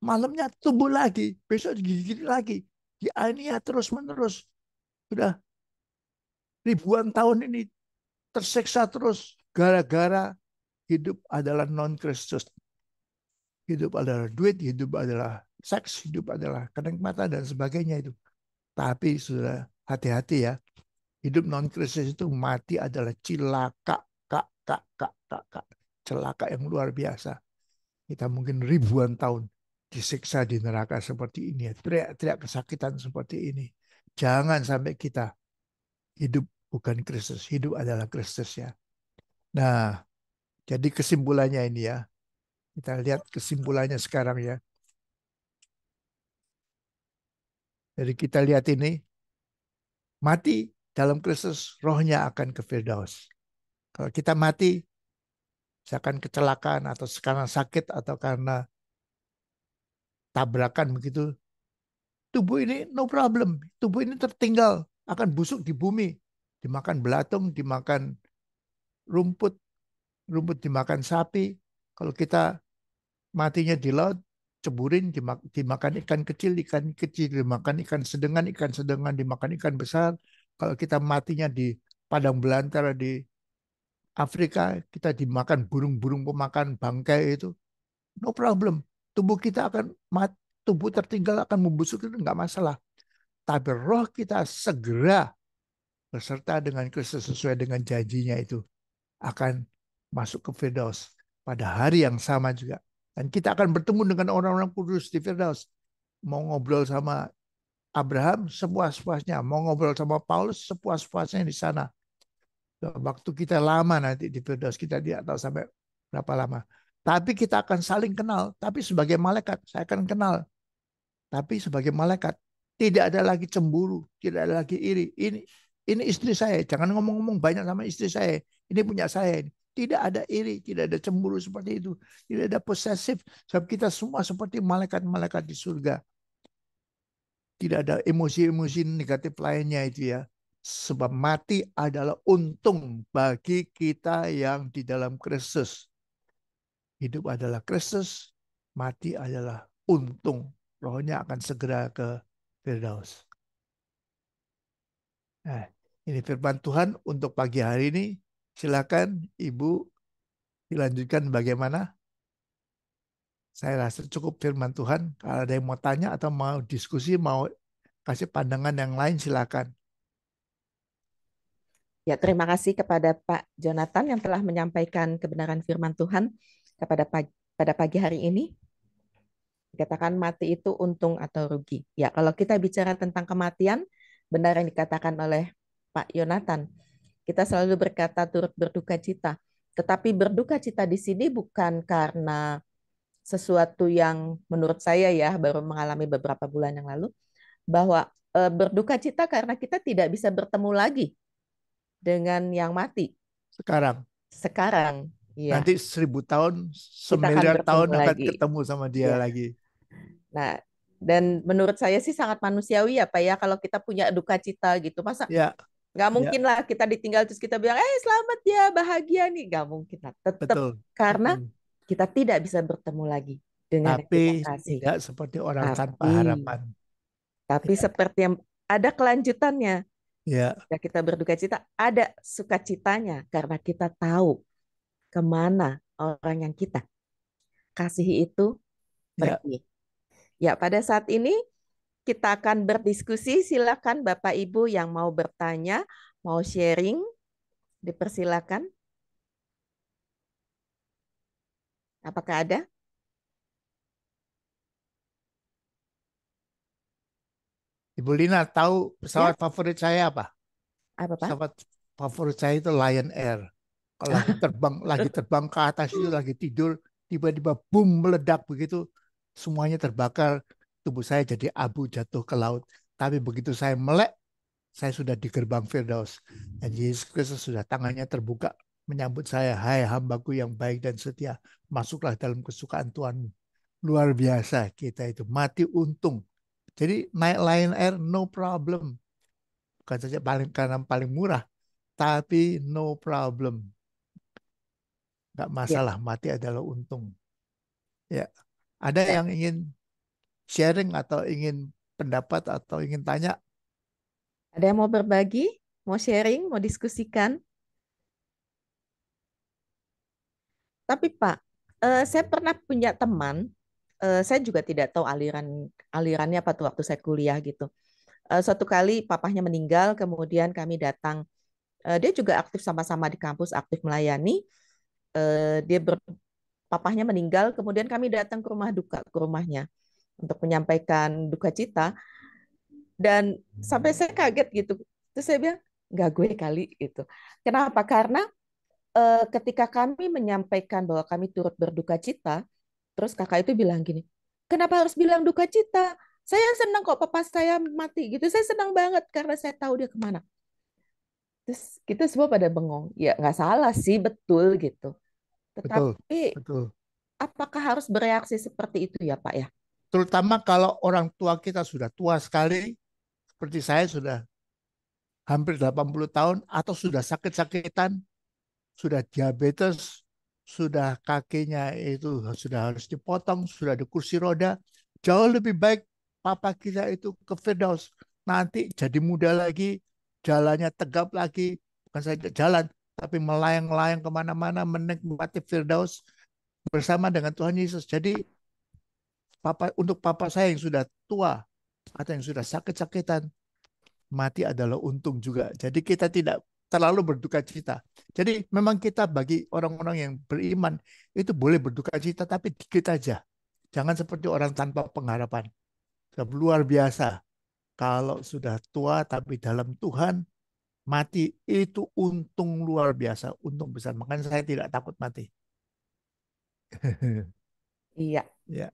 Malamnya tumbuh lagi, besok digigit lagi. Dianiaya terus-menerus. Sudah ribuan tahun ini tersiksa terus gara-gara hidup adalah non-Kristus. Hidup adalah duit, hidup adalah seks, hidup adalah kenikmatan dan sebagainya itu. Tapi sudah hati-hati ya. Hidup non-Kristus itu mati adalah cilaka, kak. Celaka yang luar biasa. Kita mungkin ribuan tahun disiksa di neraka seperti ini. Teriak-teriak kesakitan seperti ini. Jangan sampai kita hidup bukan Kristus. Hidup adalah Kristus ya. Nah, jadi kesimpulannya ini ya. Kita lihat kesimpulannya sekarang ya. Jadi kita lihat ini. Mati dalam Kristus, rohnya akan ke Firdaus. Kalau kita mati, misalkan kecelakaan atau karena sakit atau karena tabrakan begitu, tubuh ini no problem. Tubuh ini tertinggal, akan busuk di bumi. Dimakan belatung, dimakan rumput, rumput dimakan sapi. Kalau kita matinya di laut, ceburin, dimakan ikan kecil dimakan ikan sedengan dimakan ikan besar. Kalau kita matinya di padang belantara di Afrika, kita dimakan burung-burung pemakan bangkai itu. No problem. Tubuh kita akan tubuh tertinggal akan membusuk itu nggak masalah. Tapi roh kita segera beserta dengan Kristus sesuai dengan janjinya itu akan masuk ke Firdaus pada hari yang sama juga. Dan kita akan bertemu dengan orang-orang kudus di Firdaus. Mau ngobrol sama Abraham sepuas-puasnya, mau ngobrol sama Paulus sepuas-puasnya di sana. Waktu kita lama nanti di Firdaus, kita tidak tahu sampai berapa lama. Tapi kita akan saling kenal. Tapi sebagai malaikat, saya akan kenal. Tapi sebagai malaikat, tidak ada lagi cemburu, tidak ada lagi iri. Ini istri saya, jangan ngomong-ngomong banyak sama istri saya. Ini punya saya. Tidak ada iri, tidak ada cemburu seperti itu. Tidak ada posesif. Sebab kita semua seperti malaikat-malaikat di surga. Tidak ada emosi-emosi negatif lainnya itu ya. Sebab mati adalah untung bagi kita yang di dalam Kristus. Hidup adalah Kristus, mati adalah untung. Rohnya akan segera ke Firdaus. Nah, ini firman Tuhan untuk pagi hari ini. Silakan Ibu Dilanjutkan bagaimana? Saya rasa cukup firman Tuhan. Kalau ada yang mau tanya atau mau diskusi, mau kasih pandangan yang lain, silakan. Ya, terima kasih kepada Pak Jonathan yang telah menyampaikan kebenaran firman Tuhan pada pagi hari ini. Dikatakan mati itu untung atau rugi. Ya, kalau kita bicara tentang kematian, benar yang dikatakan oleh Pak Yonatan. Kita selalu berkata turut berduka cita. Tetapi berduka cita di sini bukan karena sesuatu yang menurut saya ya baru mengalami beberapa bulan yang lalu, bahwa berduka cita karena kita tidak bisa bertemu lagi dengan yang mati Sekarang, sekarang. Ya, nanti 1000 tahun, kita akan semiliar bertemu tahun akan lagi. ketemu sama dia Ya. lagi. Nah, dan menurut saya sih sangat manusiawi ya Pak ya kalau kita punya duka cita gitu. Masa Ya, nggak ya, mungkin lah kita ditinggal terus kita bilang, selamat ya, bahagia nih. Nggak mungkin lah. Tetap betul, karena betul. kita tidak bisa bertemu lagi dengan yang kita Tapi kasih. tidak seperti orang tanpa Tapi, harapan. tapi Ya, seperti yang ada kelanjutannya. ya, Ketika kita berduka cita, ada sukacitanya karena kita tahu kemana orang yang kita kasihi itu ya. pergi. Ya, pada saat ini kita akan berdiskusi. Silakan Bapak Ibu yang mau bertanya, mau sharing, dipersilakan. Apakah ada? Ibu Lina tahu Ya, pesawat favorit saya apa? apa Pak? Pesawat favorit saya itu Lion Air. Kalau lagi terbang ke atas itu lagi tidur, tiba-tiba boom meledak begitu, semuanya terbakar, tubuh saya jadi abu jatuh ke laut. Tapi begitu saya melek, saya sudah di gerbang Firdaus. Dan Yesus Kristus sudah tangannya terbuka menyambut saya, hai hambaku yang baik dan setia, masuklah dalam kesukaan Tuhanmu. Luar biasa kita itu, mati untung. Jadi naik Lion Air no problem. Bukan saja karena paling murah, tapi no problem. Nggak Ya, masalah, mati adalah untung. Ya, ada ya. yang ingin sharing atau ingin pendapat atau ingin tanya? Ada yang mau berbagi, mau sharing, mau diskusikan? Tapi Pak, saya pernah punya teman, saya juga tidak tahu alirannya apa tuh waktu saya kuliah gitu. Suatu kali papahnya meninggal, kemudian kami datang. Dia juga aktif sama-sama di kampus, aktif melayani. Dia papahnya meninggal, kemudian kami datang ke rumah duka, ke rumahnya untuk menyampaikan duka cita. Dan sampai saya kaget gitu. Terus saya bilang, nggak gue kali gitu. Kenapa? Karena ketika kami menyampaikan bahwa kami turut berduka cita, terus kakak itu bilang gini, kenapa harus bilang duka cita? Saya senang kok papa saya mati gitu. Saya senang banget karena saya tahu dia kemana. Terus kita semua pada bengong. Ya nggak salah sih, betul gitu. Betul, Tetapi betul. apakah harus bereaksi seperti itu ya Pak ya? Terutama kalau orang tua kita sudah tua sekali, seperti saya sudah hampir 80 tahun, atau sudah sakit-sakitan, sudah diabetes, sudah kakinya itu sudah harus dipotong, sudah di kursi roda, jauh lebih baik papa kita itu ke Firdaus. Nanti jadi muda lagi, jalannya tegap lagi, bukan saja jalan, tapi melayang-layang kemana-mana, menikmati Firdaus bersama dengan Tuhan Yesus. Jadi untuk papa saya yang sudah tua atau yang sudah sakit-sakitan, mati adalah untung juga. Jadi kita tidak terlalu berduka cita. Jadi memang kita bagi orang-orang yang beriman itu boleh berduka cita tapi dikit aja. Jangan seperti orang tanpa pengharapan. Sebab luar biasa. Kalau sudah tua tapi dalam Tuhan, mati itu untung luar biasa, untung besar. Makanya saya tidak takut mati. Iya, Ya,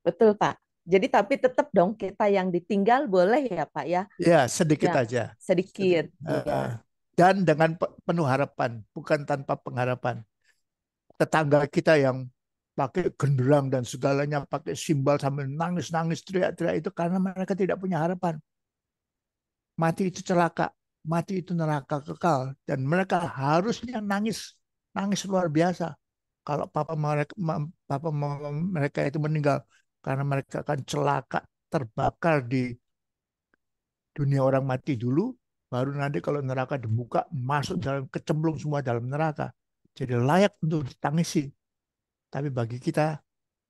betul Pak. Jadi tapi tetap dong kita yang ditinggal boleh ya Pak ya? ya sedikit Ya, aja. sedikit. Sedikit. Iya. Dan dengan penuh harapan, bukan tanpa pengharapan. Tetangga kita yang pakai genderang dan segalanya, pakai simbal sambil nangis-nangis, teriak-teriak itu karena mereka tidak punya harapan. Mati itu celaka, mati itu neraka kekal, dan mereka harusnya nangis, nangis luar biasa. Kalau mereka itu meninggal, karena mereka akan celaka, terbakar di dunia orang mati dulu, baru nanti kalau neraka dibuka, masuk dalam kecemplung semua dalam neraka. Jadi layak untuk ditangisi. Tapi bagi kita,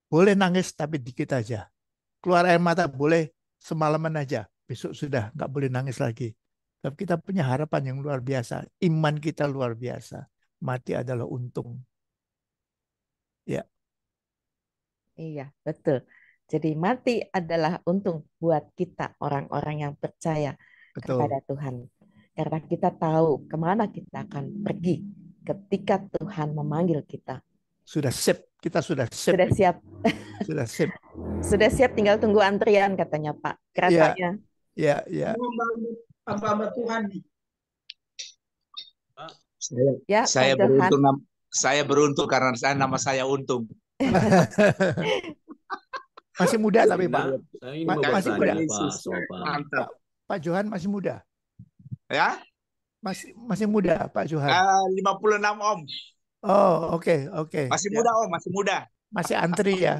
boleh nangis tapi dikit aja. Keluar air mata boleh semalaman aja. Besok sudah nggak boleh nangis lagi. Tapi kita punya harapan yang luar biasa. Iman kita luar biasa. Mati adalah untung. Ya, Iya, betul. Jadi mati adalah untung buat kita orang-orang yang percaya kepada betul. Tuhan. Karena kita tahu kemana kita akan pergi ketika Tuhan memanggil kita. Sudah sip. Kita sudah sip Sudah ini. siap, Sudah sip. sudah siap tinggal tunggu antrian katanya Pak. Ya, Keretanya. ya, ya. hamba Tuhan nih. Ya, Saya Pak Johan. saya beruntung karena nama saya Untung. Masih muda tapi Pak. Saya ini mau Masih muda. bertanya Pak soal Pak. Mantap. Pak Johan masih muda. Ya, Masih muda Pak Johan. 56 Om. Oh, oke, oke. Masih Ya. muda Om, masih muda. Masih antri ya.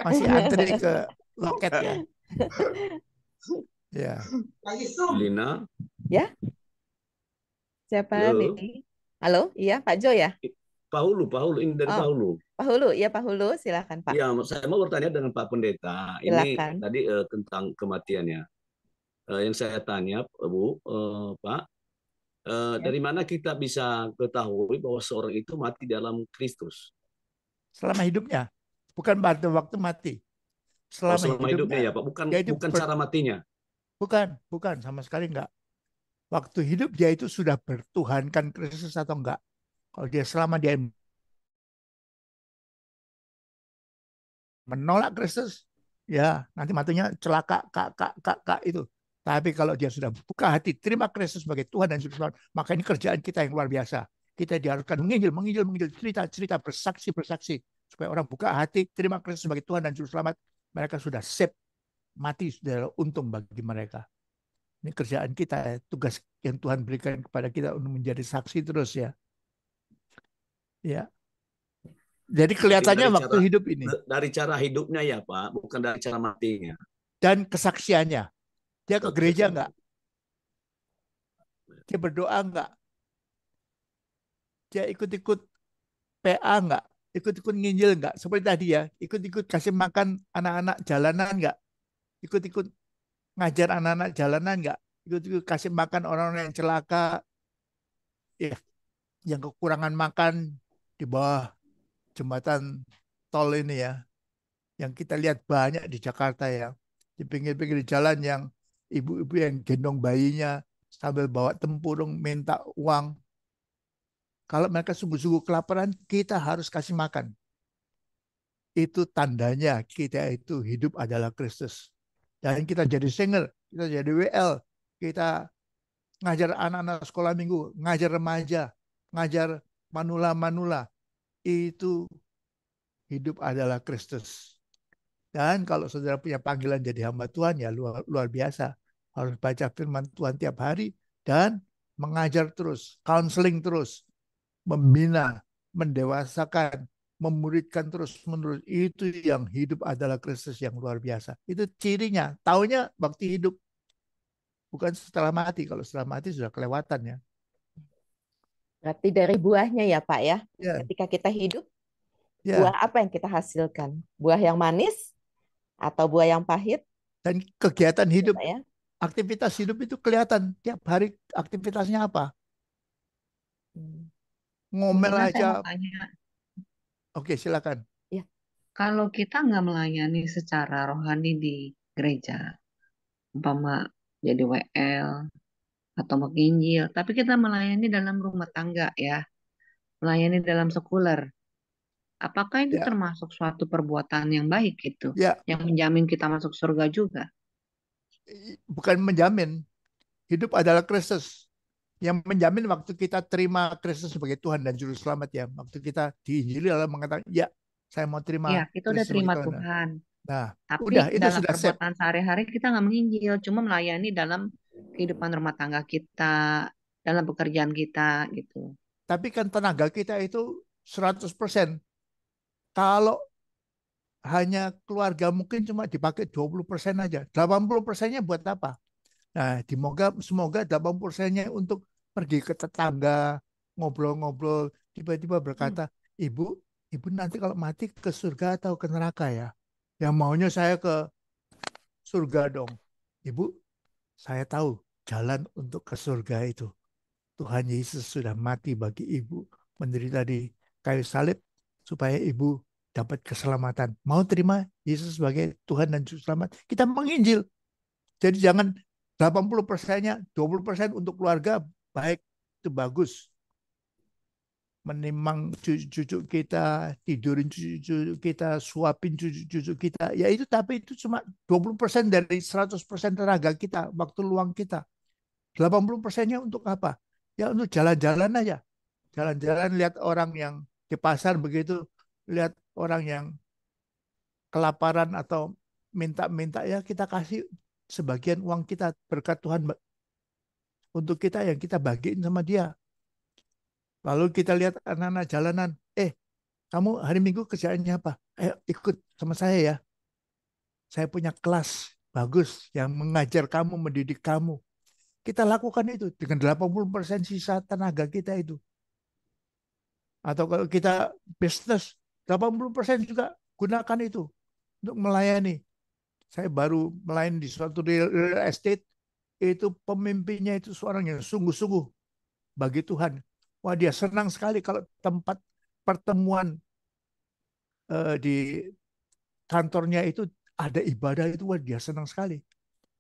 Masih antri ke loket ya. Ya. Lina, Ya, siapa halo. nih? Halo, iya Pak Jo ya? Pak Hulu, ini dari Oh. Pak Hulu. Pak Hulu, iya Pak Hulu, silakan Pak. Ya, saya mau bertanya dengan Pak Pendeta. Ini Silakan. tadi tentang kematiannya. Yang saya tanya, Bu, Pak, dari mana kita bisa ketahui bahwa seorang itu mati dalam Kristus? Selama hidupnya. Bukan pada waktu mati. Oh, Selama selama hidupnya ya, Pak. Dia itu Bukan cara matinya. bukan sama sekali enggak. Waktu hidup dia itu sudah bertuhankan Kristus atau enggak. Kalau dia selama dia menolak Kristus, ya nanti matinya celaka kak itu. Tapi kalau dia sudah buka hati, terima Kristus sebagai Tuhan dan Juru Selamat, maka ini kerjaan kita yang luar biasa. Kita diharuskan menginjil, cerita, bersaksi, supaya orang buka hati, terima Kristus sebagai Tuhan dan Juru Selamat. Mereka sudah save, mati sudah untung bagi mereka. Ini kerjaan kita, tugas yang Tuhan berikan kepada kita untuk menjadi saksi terus ya. Ya. Jadi kelihatannya waktu hidup ini. Dari cara hidupnya ya Pak, bukan dari cara matinya. Dan kesaksiannya. Dia ke gereja enggak? Dia berdoa enggak? Dia ikut-ikut PA enggak? Ikut-ikut nginjil enggak? Seperti tadi ya, ikut-ikut kasih makan anak-anak jalanan enggak? Ikut-ikut ngajar anak-anak jalanan enggak? Ikut-ikut kasih makan orang-orang yang celaka, ya, yang kekurangan makan di bawah jembatan tol ini ya, yang kita lihat banyak di Jakarta ya, di pinggir-pinggir jalan yang ibu-ibu yang gendong bayinya sambil bawa tempurung minta uang. Kalau mereka sungguh-sungguh kelaparan, kita harus kasih makan. Itu tandanya kita itu hidup adalah Kristus. Dan kita jadi single, kita jadi WL, kita ngajar anak-anak sekolah minggu, ngajar remaja, ngajar manula-manula. Itu hidup adalah Kristus. Dan kalau saudara punya panggilan jadi hamba Tuhan, ya luar biasa. Harus baca firman Tuhan tiap hari dan mengajar terus, counseling terus, membina, mendewasakan, memuridkan terus-menerus. Itu yang hidup adalah Kristus yang luar biasa. Itu cirinya. Taunya waktu hidup. Bukan setelah mati. Kalau setelah mati sudah kelewatan ya. Berarti dari buahnya ya Pak ya. Ya. Ketika kita hidup, Ya. buah apa yang kita hasilkan? Buah yang manis atau buah yang pahit? Dan kegiatan hidup, Ya, Pak ya? aktivitas hidup itu kelihatan. Tiap hari aktivitasnya apa? Ngomel Mungkin saya aja. mau tanya, Oke, silakan. kalau kita nggak melayani secara rohani di gereja, umpama jadi WL atau menginjil, tapi kita melayani dalam rumah tangga ya, melayani dalam sekuler, apakah itu Ya. termasuk suatu perbuatan yang baik gitu, Ya, yang menjamin kita masuk surga juga? bukan menjamin. Hidup adalah Kristus. Yang menjamin waktu kita terima Kristus sebagai Tuhan dan Juru Selamat ya. Waktu kita diinjili lalu mengatakan, ya saya mau terima Ya, kita udah Kristus sebagai terima Tuhan. Tuhan, Nah, tapi udah itu dalam sudah save. perbuatan sehari-hari kita nggak menginjil, cuma melayani dalam kehidupan rumah tangga kita, dalam pekerjaan kita gitu. Tapi kan tenaga kita itu 100%. Kalau hanya keluarga mungkin cuma dipakai 20% aja. 80%-nya buat apa? Nah, semoga 80%-nya untuk pergi ke tetangga, ngobrol-ngobrol, tiba-tiba berkata, ibu nanti kalau mati ke surga atau ke neraka ya? Yang maunya saya ke surga dong. Ibu, saya tahu jalan untuk ke surga itu. Tuhan Yesus sudah mati bagi ibu, menderita di kayu salib supaya ibu dapat keselamatan. Mau terima Yesus sebagai Tuhan dan Juru Selamat? Kita menginjil. Jadi jangan 80%-nya, 20% untuk keluarga, baik, itu bagus. Menimang cucu-cucu kita, tidurin cucu-cucu kita, suapin cucu-cucu kita. Ya itu, tapi itu cuma 20% dari 100% tenaga kita, waktu luang kita. 80%-nya untuk apa? Ya untuk jalan-jalan aja. Jalan-jalan, lihat orang yang di pasar begitu, lihat orang yang kelaparan atau minta-minta, ya kita kasih sebagian uang kita, berkat Tuhan untuk kita yang kita bagiin sama dia. Lalu kita lihat anak-anak jalanan, kamu hari Minggu kerjaannya apa? Ayo ikut sama saya ya. Saya punya kelas bagus yang mengajar kamu, mendidik kamu. Kita lakukan itu dengan 80% sisa tenaga kita itu. Atau kalau kita bisnis, 80% juga gunakan itu untuk melayani. Saya baru melayani di suatu real estate, itu pemimpinnya itu seorang yang sungguh-sungguh bagi Tuhan. Wah, dia senang sekali kalau tempat pertemuan di kantornya itu ada ibadah itu, wah dia senang sekali.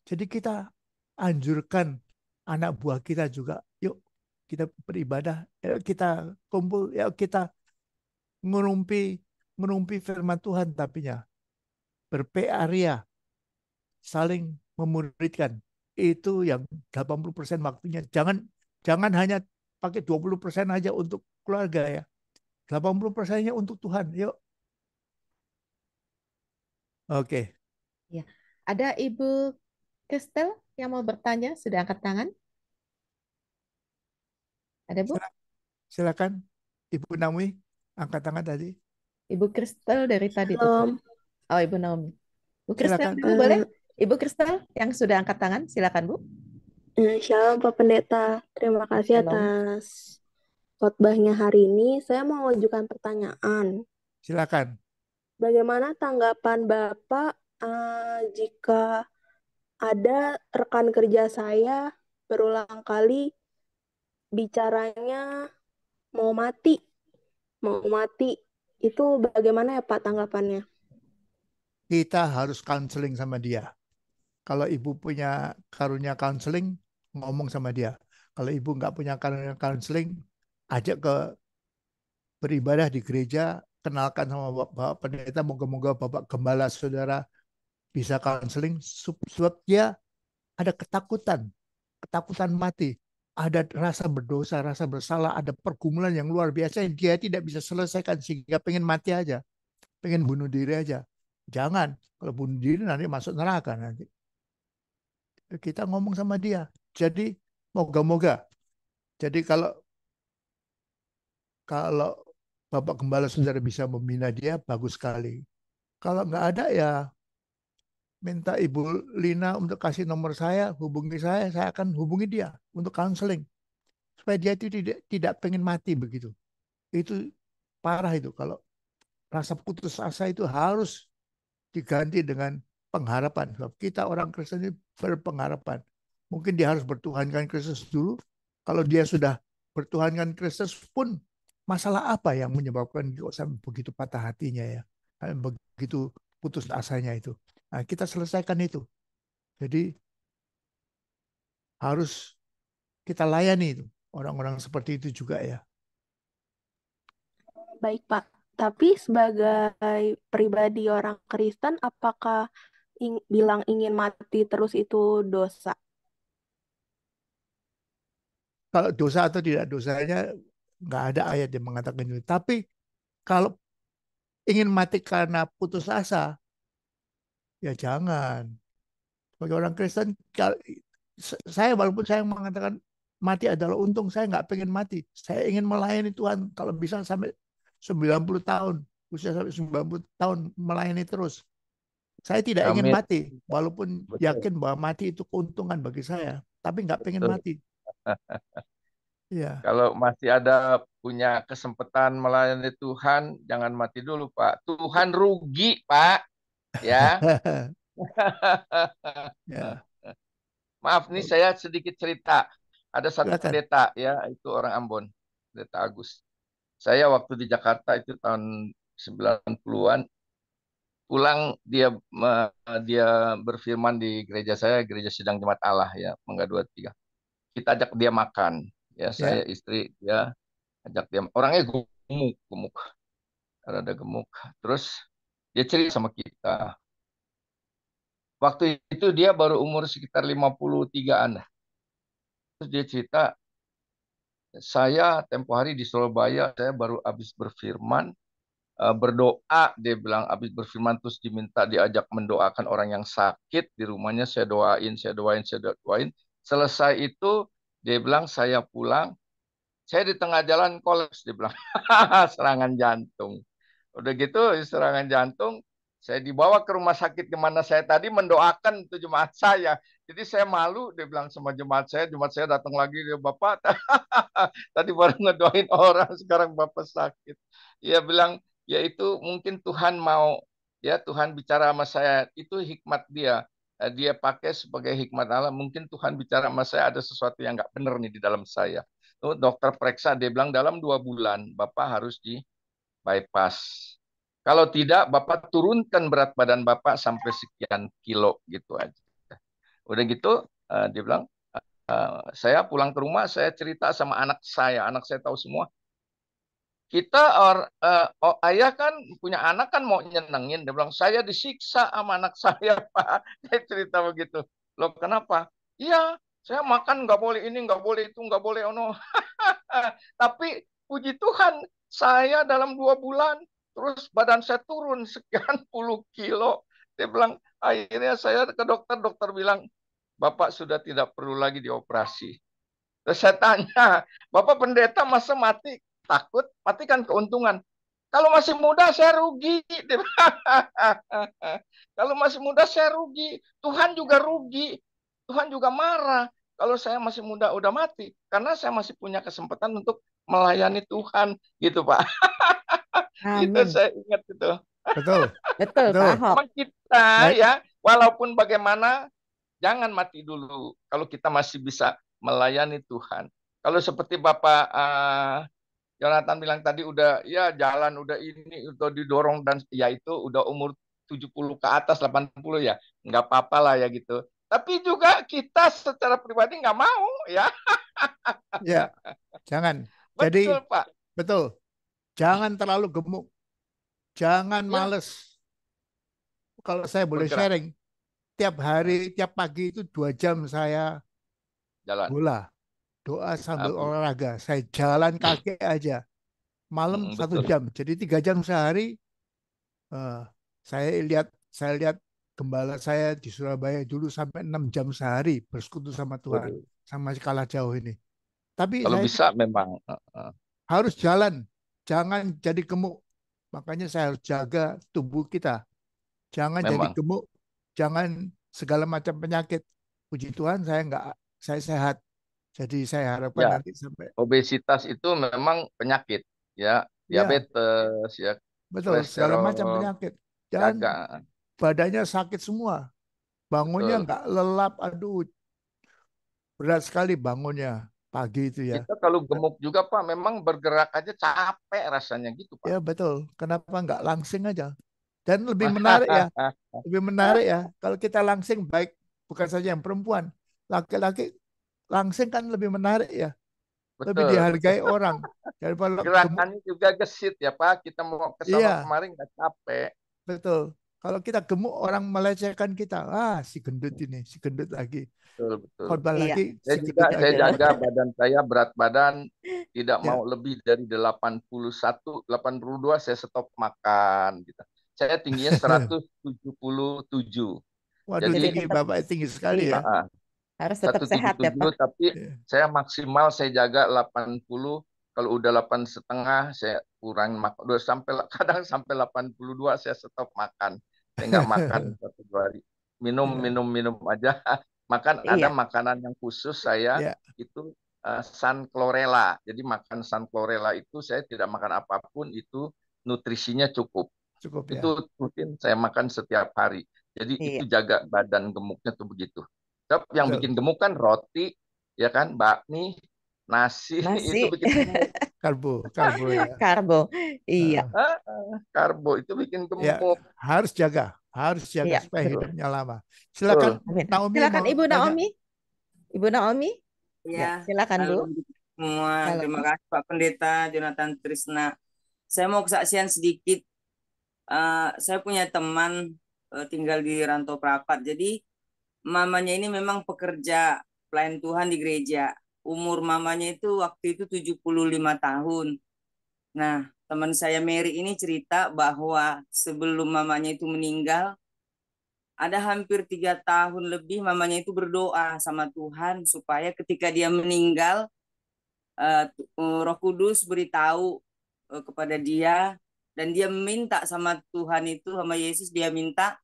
Jadi kita anjurkan anak buah kita juga, yuk kita beribadah, yuk kita kumpul, yuk kita ngerumpi firman Tuhan, tapinya berParia, saling memuridkan. Itu yang 80% waktunya. Jangan hanya pakai 20% aja untuk keluarga ya. 80%-nya untuk Tuhan. Yuk. Oke. Ya. Ada Ibu Kristel yang mau bertanya, sudah angkat tangan? Ada Bu? Silakan Ibu Naomi, angkat tangan tadi. Ibu Kristel dari tadi tuh. Shalom. Oh, Ibu Naomi. Bu Kristel Silakan. dulu boleh? Ibu Kristel yang sudah angkat tangan, silakan Bu. Shalom Pak Pendeta. Terima kasih Shalom. atas khotbahnya hari ini. Saya mau mengajukan pertanyaan. Silakan. Bagaimana tanggapan Bapak jika ada rekan kerja saya berulang kali bicaranya mau mati? Itu bagaimana ya Pak tanggapannya? Kita harus counseling sama dia. Kalau ibu punya karunia counseling, ngomong sama dia. Kalau ibu nggak punya karunia counseling, ajak ke beribadah di gereja, kenalkan sama Bapak Pendeta, moga-moga Bapak Gembala Saudara bisa counseling, sebab dia ada ketakutan mati, ada rasa berdosa, rasa bersalah, ada pergumulan yang luar biasa yang dia tidak bisa selesaikan sehingga pengen mati aja, pengen bunuh diri aja. Jangan, kalau bunuh diri nanti masuk neraka nanti. Kita ngomong sama dia. Jadi moga-moga. Jadi kalau Bapak Gembala Saudara bisa membina dia, bagus sekali. Kalau nggak ada ya minta Ibu Lina untuk kasih nomor saya, hubungi saya akan hubungi dia untuk counseling. Supaya dia itu tidak pengen mati begitu. Itu parah itu. Kalau rasa putus asa itu harus diganti dengan pengharapan. Sebab kita orang Kristen ini berpengharapan. Mungkin dia harus bertuhankan Kristus dulu. Kalau dia sudah bertuhankan Kristus pun, masalah apa yang menyebabkan dia sampai begitu patah hatinya ya, begitu putus asanya itu. Nah, kita selesaikan itu. Jadi harus kita layani itu orang-orang seperti itu juga ya. Baik Pak. Tapi sebagai pribadi orang Kristen, apakah bilang ingin mati terus itu dosa? Kalau dosa atau tidak dosanya nggak ada ayat yang mengatakan itu. Tapi kalau ingin mati karena putus asa, ya jangan. Sebagai orang Kristen, saya walaupun saya mengatakan mati adalah untung, saya nggak pengen mati. Saya ingin melayani Tuhan kalau bisa sampai 90 tahun, usia sampai 90 tahun melayani terus. Saya tidak ingin Amin. mati, walaupun Betul. yakin bahwa mati itu keuntungan bagi saya, tapi nggak pengen Betul. mati. Iya. Kalau masih ada punya kesempatan melayani Tuhan, jangan mati dulu, Pak. Tuhan rugi, Pak. Ya. Ya, Maaf nih saya sedikit cerita. Ada satu silakan. pendeta ya, itu orang Ambon, Pendeta Agus. Saya waktu di Jakarta itu tahun 90-an pulang dia berfirman di gereja saya, Gereja Sidang Jemaat Allah ya, Mangga 23. Kita ajak dia makan. Ya, Ya, saya istri dia ajak dia. Orangnya gemuk, rada gemuk. Terus dia cerita sama kita. Waktu itu dia baru umur sekitar 53-an. Terus dia cerita, saya tempo hari di Surabaya, saya baru habis berfirman, berdoa, dia bilang habis berfirman terus diminta diajak mendoakan orang yang sakit di rumahnya, saya doain, saya doain, saya doain. Selesai itu dia bilang saya pulang, saya di tengah jalan kolaps, dia bilang serangan jantung. Udah gitu serangan jantung, saya dibawa ke rumah sakit di mana saya tadi mendoakan itu jemaat saya. Jadi saya malu, dia bilang sama jemaat saya datang lagi, dia Bapak tadi baru ngedoain orang, sekarang Bapak sakit. Dia bilang, ya itu mungkin Tuhan mau, ya Tuhan bicara sama saya, itu hikmat dia. Dia pakai sebagai hikmat Allah, mungkin Tuhan bicara sama saya ada sesuatu yang nggak benar nih di dalam saya. Tuh, dokter periksa, dia bilang dalam 2 bulan Bapak harus di bypass. Kalau tidak, Bapak turunkan berat badan Bapak sampai sekian kilo gitu aja. Udah gitu, dia bilang, saya pulang ke rumah, saya cerita sama anak saya tahu semua. Kita ayah kan punya anak kan mau nyenengin, dia bilang saya disiksa sama anak saya Pak. Dia cerita begitu. Loh kenapa? Iya, saya makan nggak boleh ini, nggak boleh itu, nggak boleh ono. Tapi puji Tuhan, saya dalam 2 bulan terus badan saya turun sekian puluh kilo. Dia bilang akhirnya saya ke dokter, dokter bilang Bapak sudah tidak perlu lagi dioperasi. Terus saya tanya, Bapak pendeta masa mati takut, mati kan keuntungan. Kalau masih muda saya rugi. Kalau masih muda saya rugi. Tuhan juga rugi. Tuhan juga marah. Kalau saya masih muda udah mati. Karena saya masih punya kesempatan untuk melayani Tuhan. Gitu Pak. Itu Amin. saya ingat itu. betul, Betul, betul. Pak Ahok. Memang kita Baik, ya, walaupun bagaimana, jangan mati dulu. Kalau kita masih bisa melayani Tuhan. Kalau seperti Bapak Jonathan bilang tadi udah ya jalan udah ini udah didorong dan ya itu udah umur 70 ke atas 80 ya nggak apa-apa lah ya gitu. Tapi juga kita secara pribadi nggak mau ya. ya, jangan. Jadi, Betul Pak. betul, jangan terlalu gemuk, jangan Ya males. Kalau saya boleh bergerak sharing, tiap hari, tiap pagi itu 2 jam saya jalan. bola, doa sambil Abu. olahraga. Saya jalan kaki aja. Malam 1 Betul. jam. Jadi 3 jam sehari. eh, saya lihat gembala saya di Surabaya dulu sampai 6 jam sehari bersekutu sama Tuhan. Waduh. Sama kalah jauh ini. Tapi Kalau saya bisa memang harus jalan. Jangan jadi gemuk. Makanya saya harus jaga tubuh kita. Jangan jadi memang gemuk. Jangan segala macam penyakit. Puji Tuhan saya sehat. Jadi saya harapkan ya nanti sampai. obesitas itu memang penyakit ya, Ya, diabetes ya, betul. Segala macam kolesterol, penyakit. Dan jaga. badannya sakit semua. Bangunnya Betul. nggak lelap. Aduh, berat sekali bangunnya pagi itu ya. Kita kalau gemuk juga Pak, memang bergerak aja capek rasanya gitu Pak. Ya betul. Kenapa nggak langsing aja? Dan lebih menarik ya. Lebih menarik ya. Kalau kita langsing baik bukan saja yang perempuan. Laki-laki langsing kan lebih menarik ya. Lebih Betul. dihargai orang. Daripada gemuk. Gerakannya juga gesit ya Pak. Kita mau ke sana Iya, kemarin nggak capek. betul. Kalau kita gemuk orang melecehkan kita. Ah, si gendut ini, si gendut lagi. Betul, betul. Khotbah Iya, lagi, Saya si juga gendut saya lagi. jaga badan saya, berat badan tidak Ya, mau lebih dari 81, 82 saya stop makan gitu. Saya tingginya 177. waduh jadi Jadi tinggi tetap Bapak tinggi sekali iya, ya. harus tetap sehat ya, 177 Pak. tapi Ya. saya maksimal saya jaga 80. Kalau udah 8,5 saya kurang makan. Udah kadang sampai 82 saya stop makan. Saya nggak makan 1 2 hari. Minum Ya, minum minum aja. Makan ada Iya, makanan yang khusus saya ya, itu sun chlorella. Jadi makan sun chlorella itu saya tidak makan apapun, itu nutrisinya cukup. Cukup ya. Itu rutin saya makan setiap hari. Jadi Iya. itu jaga badan gemuknya tuh begitu. Tapi yang Betul. bikin gemuk kan roti, ya kan, bakmi, nasi, itu Nasi, bikin gemuk. Karbo ya. karbo. Iya, Karbo itu bikin Ya, gemuk. harus jaga iya, supaya betul. hidupnya lama. Betul. Silakan Amin. Naomi Silakan mau Ibu tanya. Naomi. Ibu Naomi, ya, Ya, silakan Bu. halo semua. Halo. Terima kasih Pak Pendeta Jonathan Trisna. Saya mau kesaksian sedikit. Saya punya teman tinggal di Rantau Prapat. Jadi mamanya ini memang pekerja pelayan Tuhan di gereja. Umur mamanya itu waktu itu 75 tahun. Nah, teman saya Mary ini cerita bahwa sebelum mamanya itu meninggal, ada hampir 3 tahun lebih mamanya itu berdoa sama Tuhan supaya ketika dia meninggal, Roh Kudus beritahu kepada dia, dan dia minta sama Tuhan itu, sama Yesus, dia minta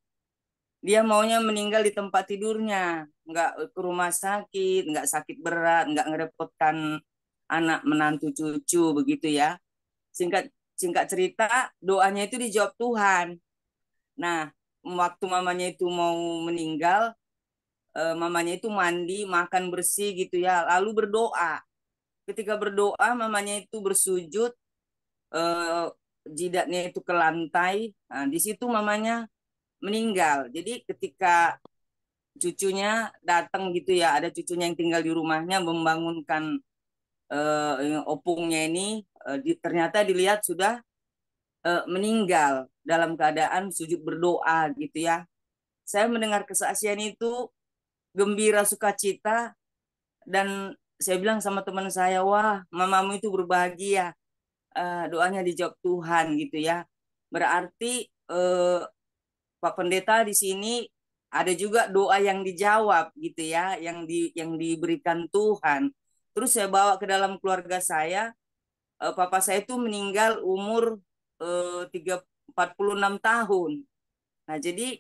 dia maunya meninggal di tempat tidurnya, nggak ke rumah sakit, nggak sakit berat, nggak ngerepotkan anak menantu cucu begitu ya. Singkat singkat cerita, doanya itu dijawab Tuhan. Nah, waktu mamanya itu mau meninggal, mamanya itu mandi, makan bersih gitu ya, lalu berdoa. Ketika berdoa, mamanya itu bersujud, jidatnya itu ke lantai. Nah, di situ mamanya meninggal. Jadi ketika cucunya datang gitu ya, ada cucunya yang tinggal di rumahnya membangunkan opungnya ini, ternyata dilihat sudah meninggal dalam keadaan sujud berdoa gitu ya. Saya mendengar kesaksian itu gembira, sukacita, dan saya bilang sama teman saya, wah mamamu itu berbahagia, doanya dijawab Tuhan gitu ya. Berarti Pak Pendeta di sini ada juga doa yang dijawab gitu ya, yang diberikan Tuhan. Terus saya bawa ke dalam keluarga saya, papa saya itu meninggal umur 46 tahun. Nah, jadi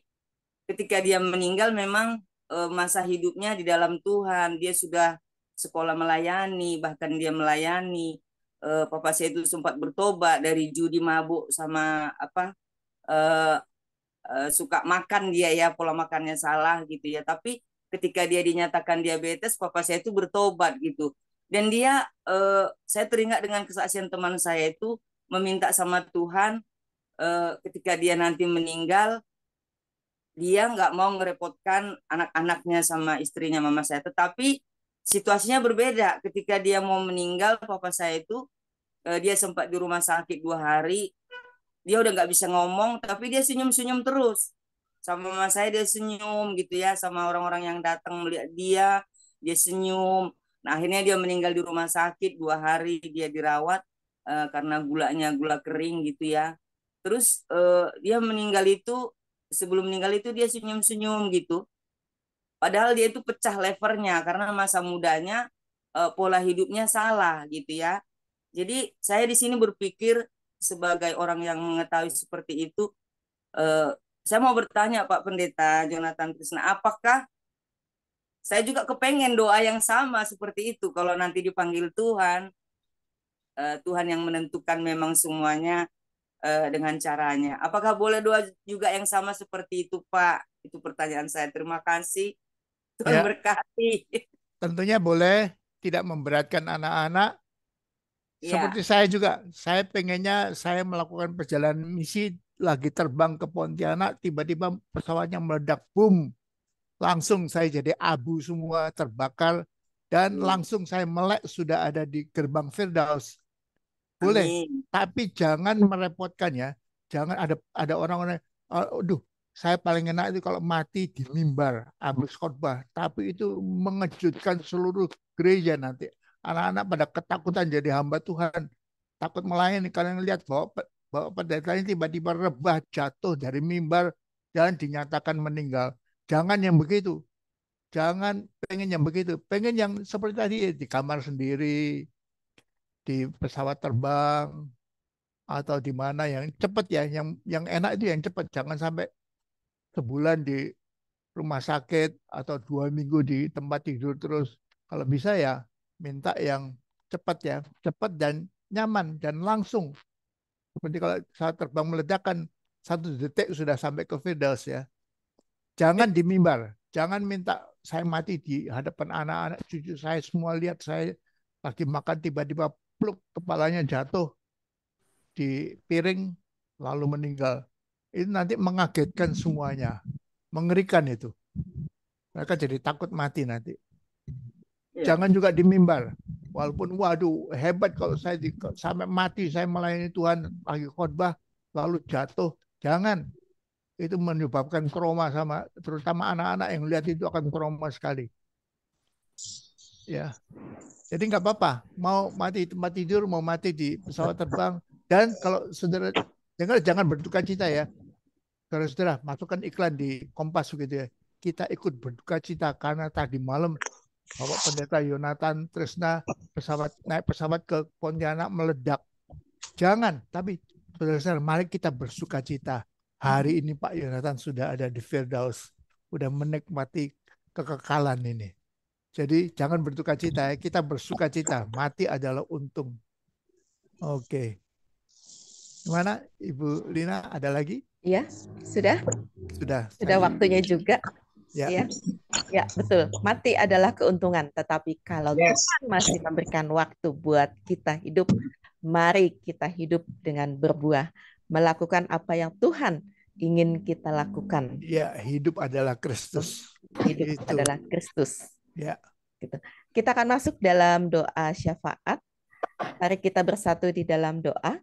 ketika dia meninggal memang masa hidupnya di dalam Tuhan, dia sudah sekolah melayani, bahkan dia melayani. Papa saya itu sempat bertobat dari judi, mabuk, sama apa, eh, suka makan dia ya, pola makannya salah gitu ya. Tapi ketika dia dinyatakan diabetes, papa saya itu bertobat gitu. Dan dia, saya teringat dengan kesaksian teman saya itu meminta sama Tuhan, ketika dia nanti meninggal, dia nggak mau ngerepotkan anak-anaknya sama istrinya mama saya. Tetapi situasinya berbeda. Ketika dia mau meninggal, papa saya itu, dia sempat di rumah sakit 2 hari. Dia udah nggak bisa ngomong, tapi dia senyum-senyum terus. Sama mama saya dia senyum gitu ya, sama orang-orang yang datang melihat dia senyum. Nah, akhirnya dia meninggal di rumah sakit 2 hari, dia dirawat karena gulanya gula kering gitu ya. Terus dia meninggal itu, sebelum meninggal itu dia senyum-senyum gitu. Padahal dia itu pecah levernya karena masa mudanya pola hidupnya salah gitu ya. Jadi saya di sini berpikir sebagai orang yang mengetahui seperti itu, saya mau bertanya Pak Pendeta Jonathan Trisna, apakah saya juga kepengen doa yang sama seperti itu kalau nanti dipanggil Tuhan, Tuhan yang menentukan memang semuanya dengan caranya. Apakah boleh doa juga yang sama seperti itu Pak? Itu pertanyaan saya. Terima kasih. Tuhan Ya, berkati. tentunya boleh, tidak memberatkan anak-anak. Ya, Seperti saya juga, saya pengennya saya melakukan perjalanan misi, lagi terbang ke Pontianak, tiba-tiba pesawatnya meledak, boom, langsung saya jadi abu semua, terbakar, dan langsung saya melek sudah ada di gerbang Firdaus. Boleh, amin. tapi jangan merepotkan ya. Jangan ada orang-orang, aduh, saya paling enak itu kalau mati di mimbar, habis khotbah. Tapi itu mengejutkan seluruh gereja nanti. Anak-anak pada ketakutan jadi hamba Tuhan. Takut melayani. Kalian lihat bahwa pendeta ini tiba-tiba rebah jatuh dari mimbar dan dinyatakan meninggal. Jangan yang begitu. Jangan pengen yang begitu. Pengen yang seperti tadi di kamar sendiri, di pesawat terbang, atau di mana yang cepat ya. Yang enak itu yang cepat. Jangan sampai sebulan di rumah sakit atau 2 minggu di tempat tidur terus. Kalau bisa ya minta yang cepat ya, cepat dan nyaman dan langsung. Seperti kalau saat terbang meledak kan 1 detik sudah sampai ke Firdaus ya. Jangan di mimbar, jangan minta saya mati di hadapan anak-anak cucu saya semua lihat saya lagi makan tiba-tiba pluk kepalanya jatuh di piring lalu meninggal. Itu nanti mengagetkan semuanya, mengerikan itu. Mereka jadi takut mati nanti. Jangan juga di mimbar. Walaupun waduh hebat kalau saya sampai mati saya melayani Tuhan lagi khotbah lalu jatuh. Jangan. Itu menyebabkan trauma sama terutama anak-anak yang lihat itu akan trauma sekali. Ya. Jadi nggak apa-apa. Mau mati di tempat tidur, mau mati di pesawat terbang. Dan kalau saudara jangan berduka cita ya. Saudara masukkan iklan di Kompas gitu ya. Kita ikut berduka cita karena tadi malam Bapak Pendeta Yonatan Trisna naik pesawat ke Pontianak meledak. Jangan, tapi saudara-saudara, mari kita bersuka cita. Hari ini Pak Yonatan sudah ada di Firdaus, sudah menikmati kekekalan ini. Jadi jangan berduka cita ya, kita bersuka cita. Mati adalah untung. Oke. Gimana Ibu Lina, ada lagi? Ya, sudah. Sudah waktunya juga. Ya. Ya, betul. Mati adalah keuntungan, tetapi kalau Tuhan masih memberikan waktu buat kita hidup, mari kita hidup dengan berbuah, melakukan apa yang Tuhan ingin kita lakukan. Ya, hidup adalah Kristus. Hidup adalah Kristus. Ya. Gitu. Kita akan masuk dalam doa syafaat. Mari kita bersatu di dalam doa.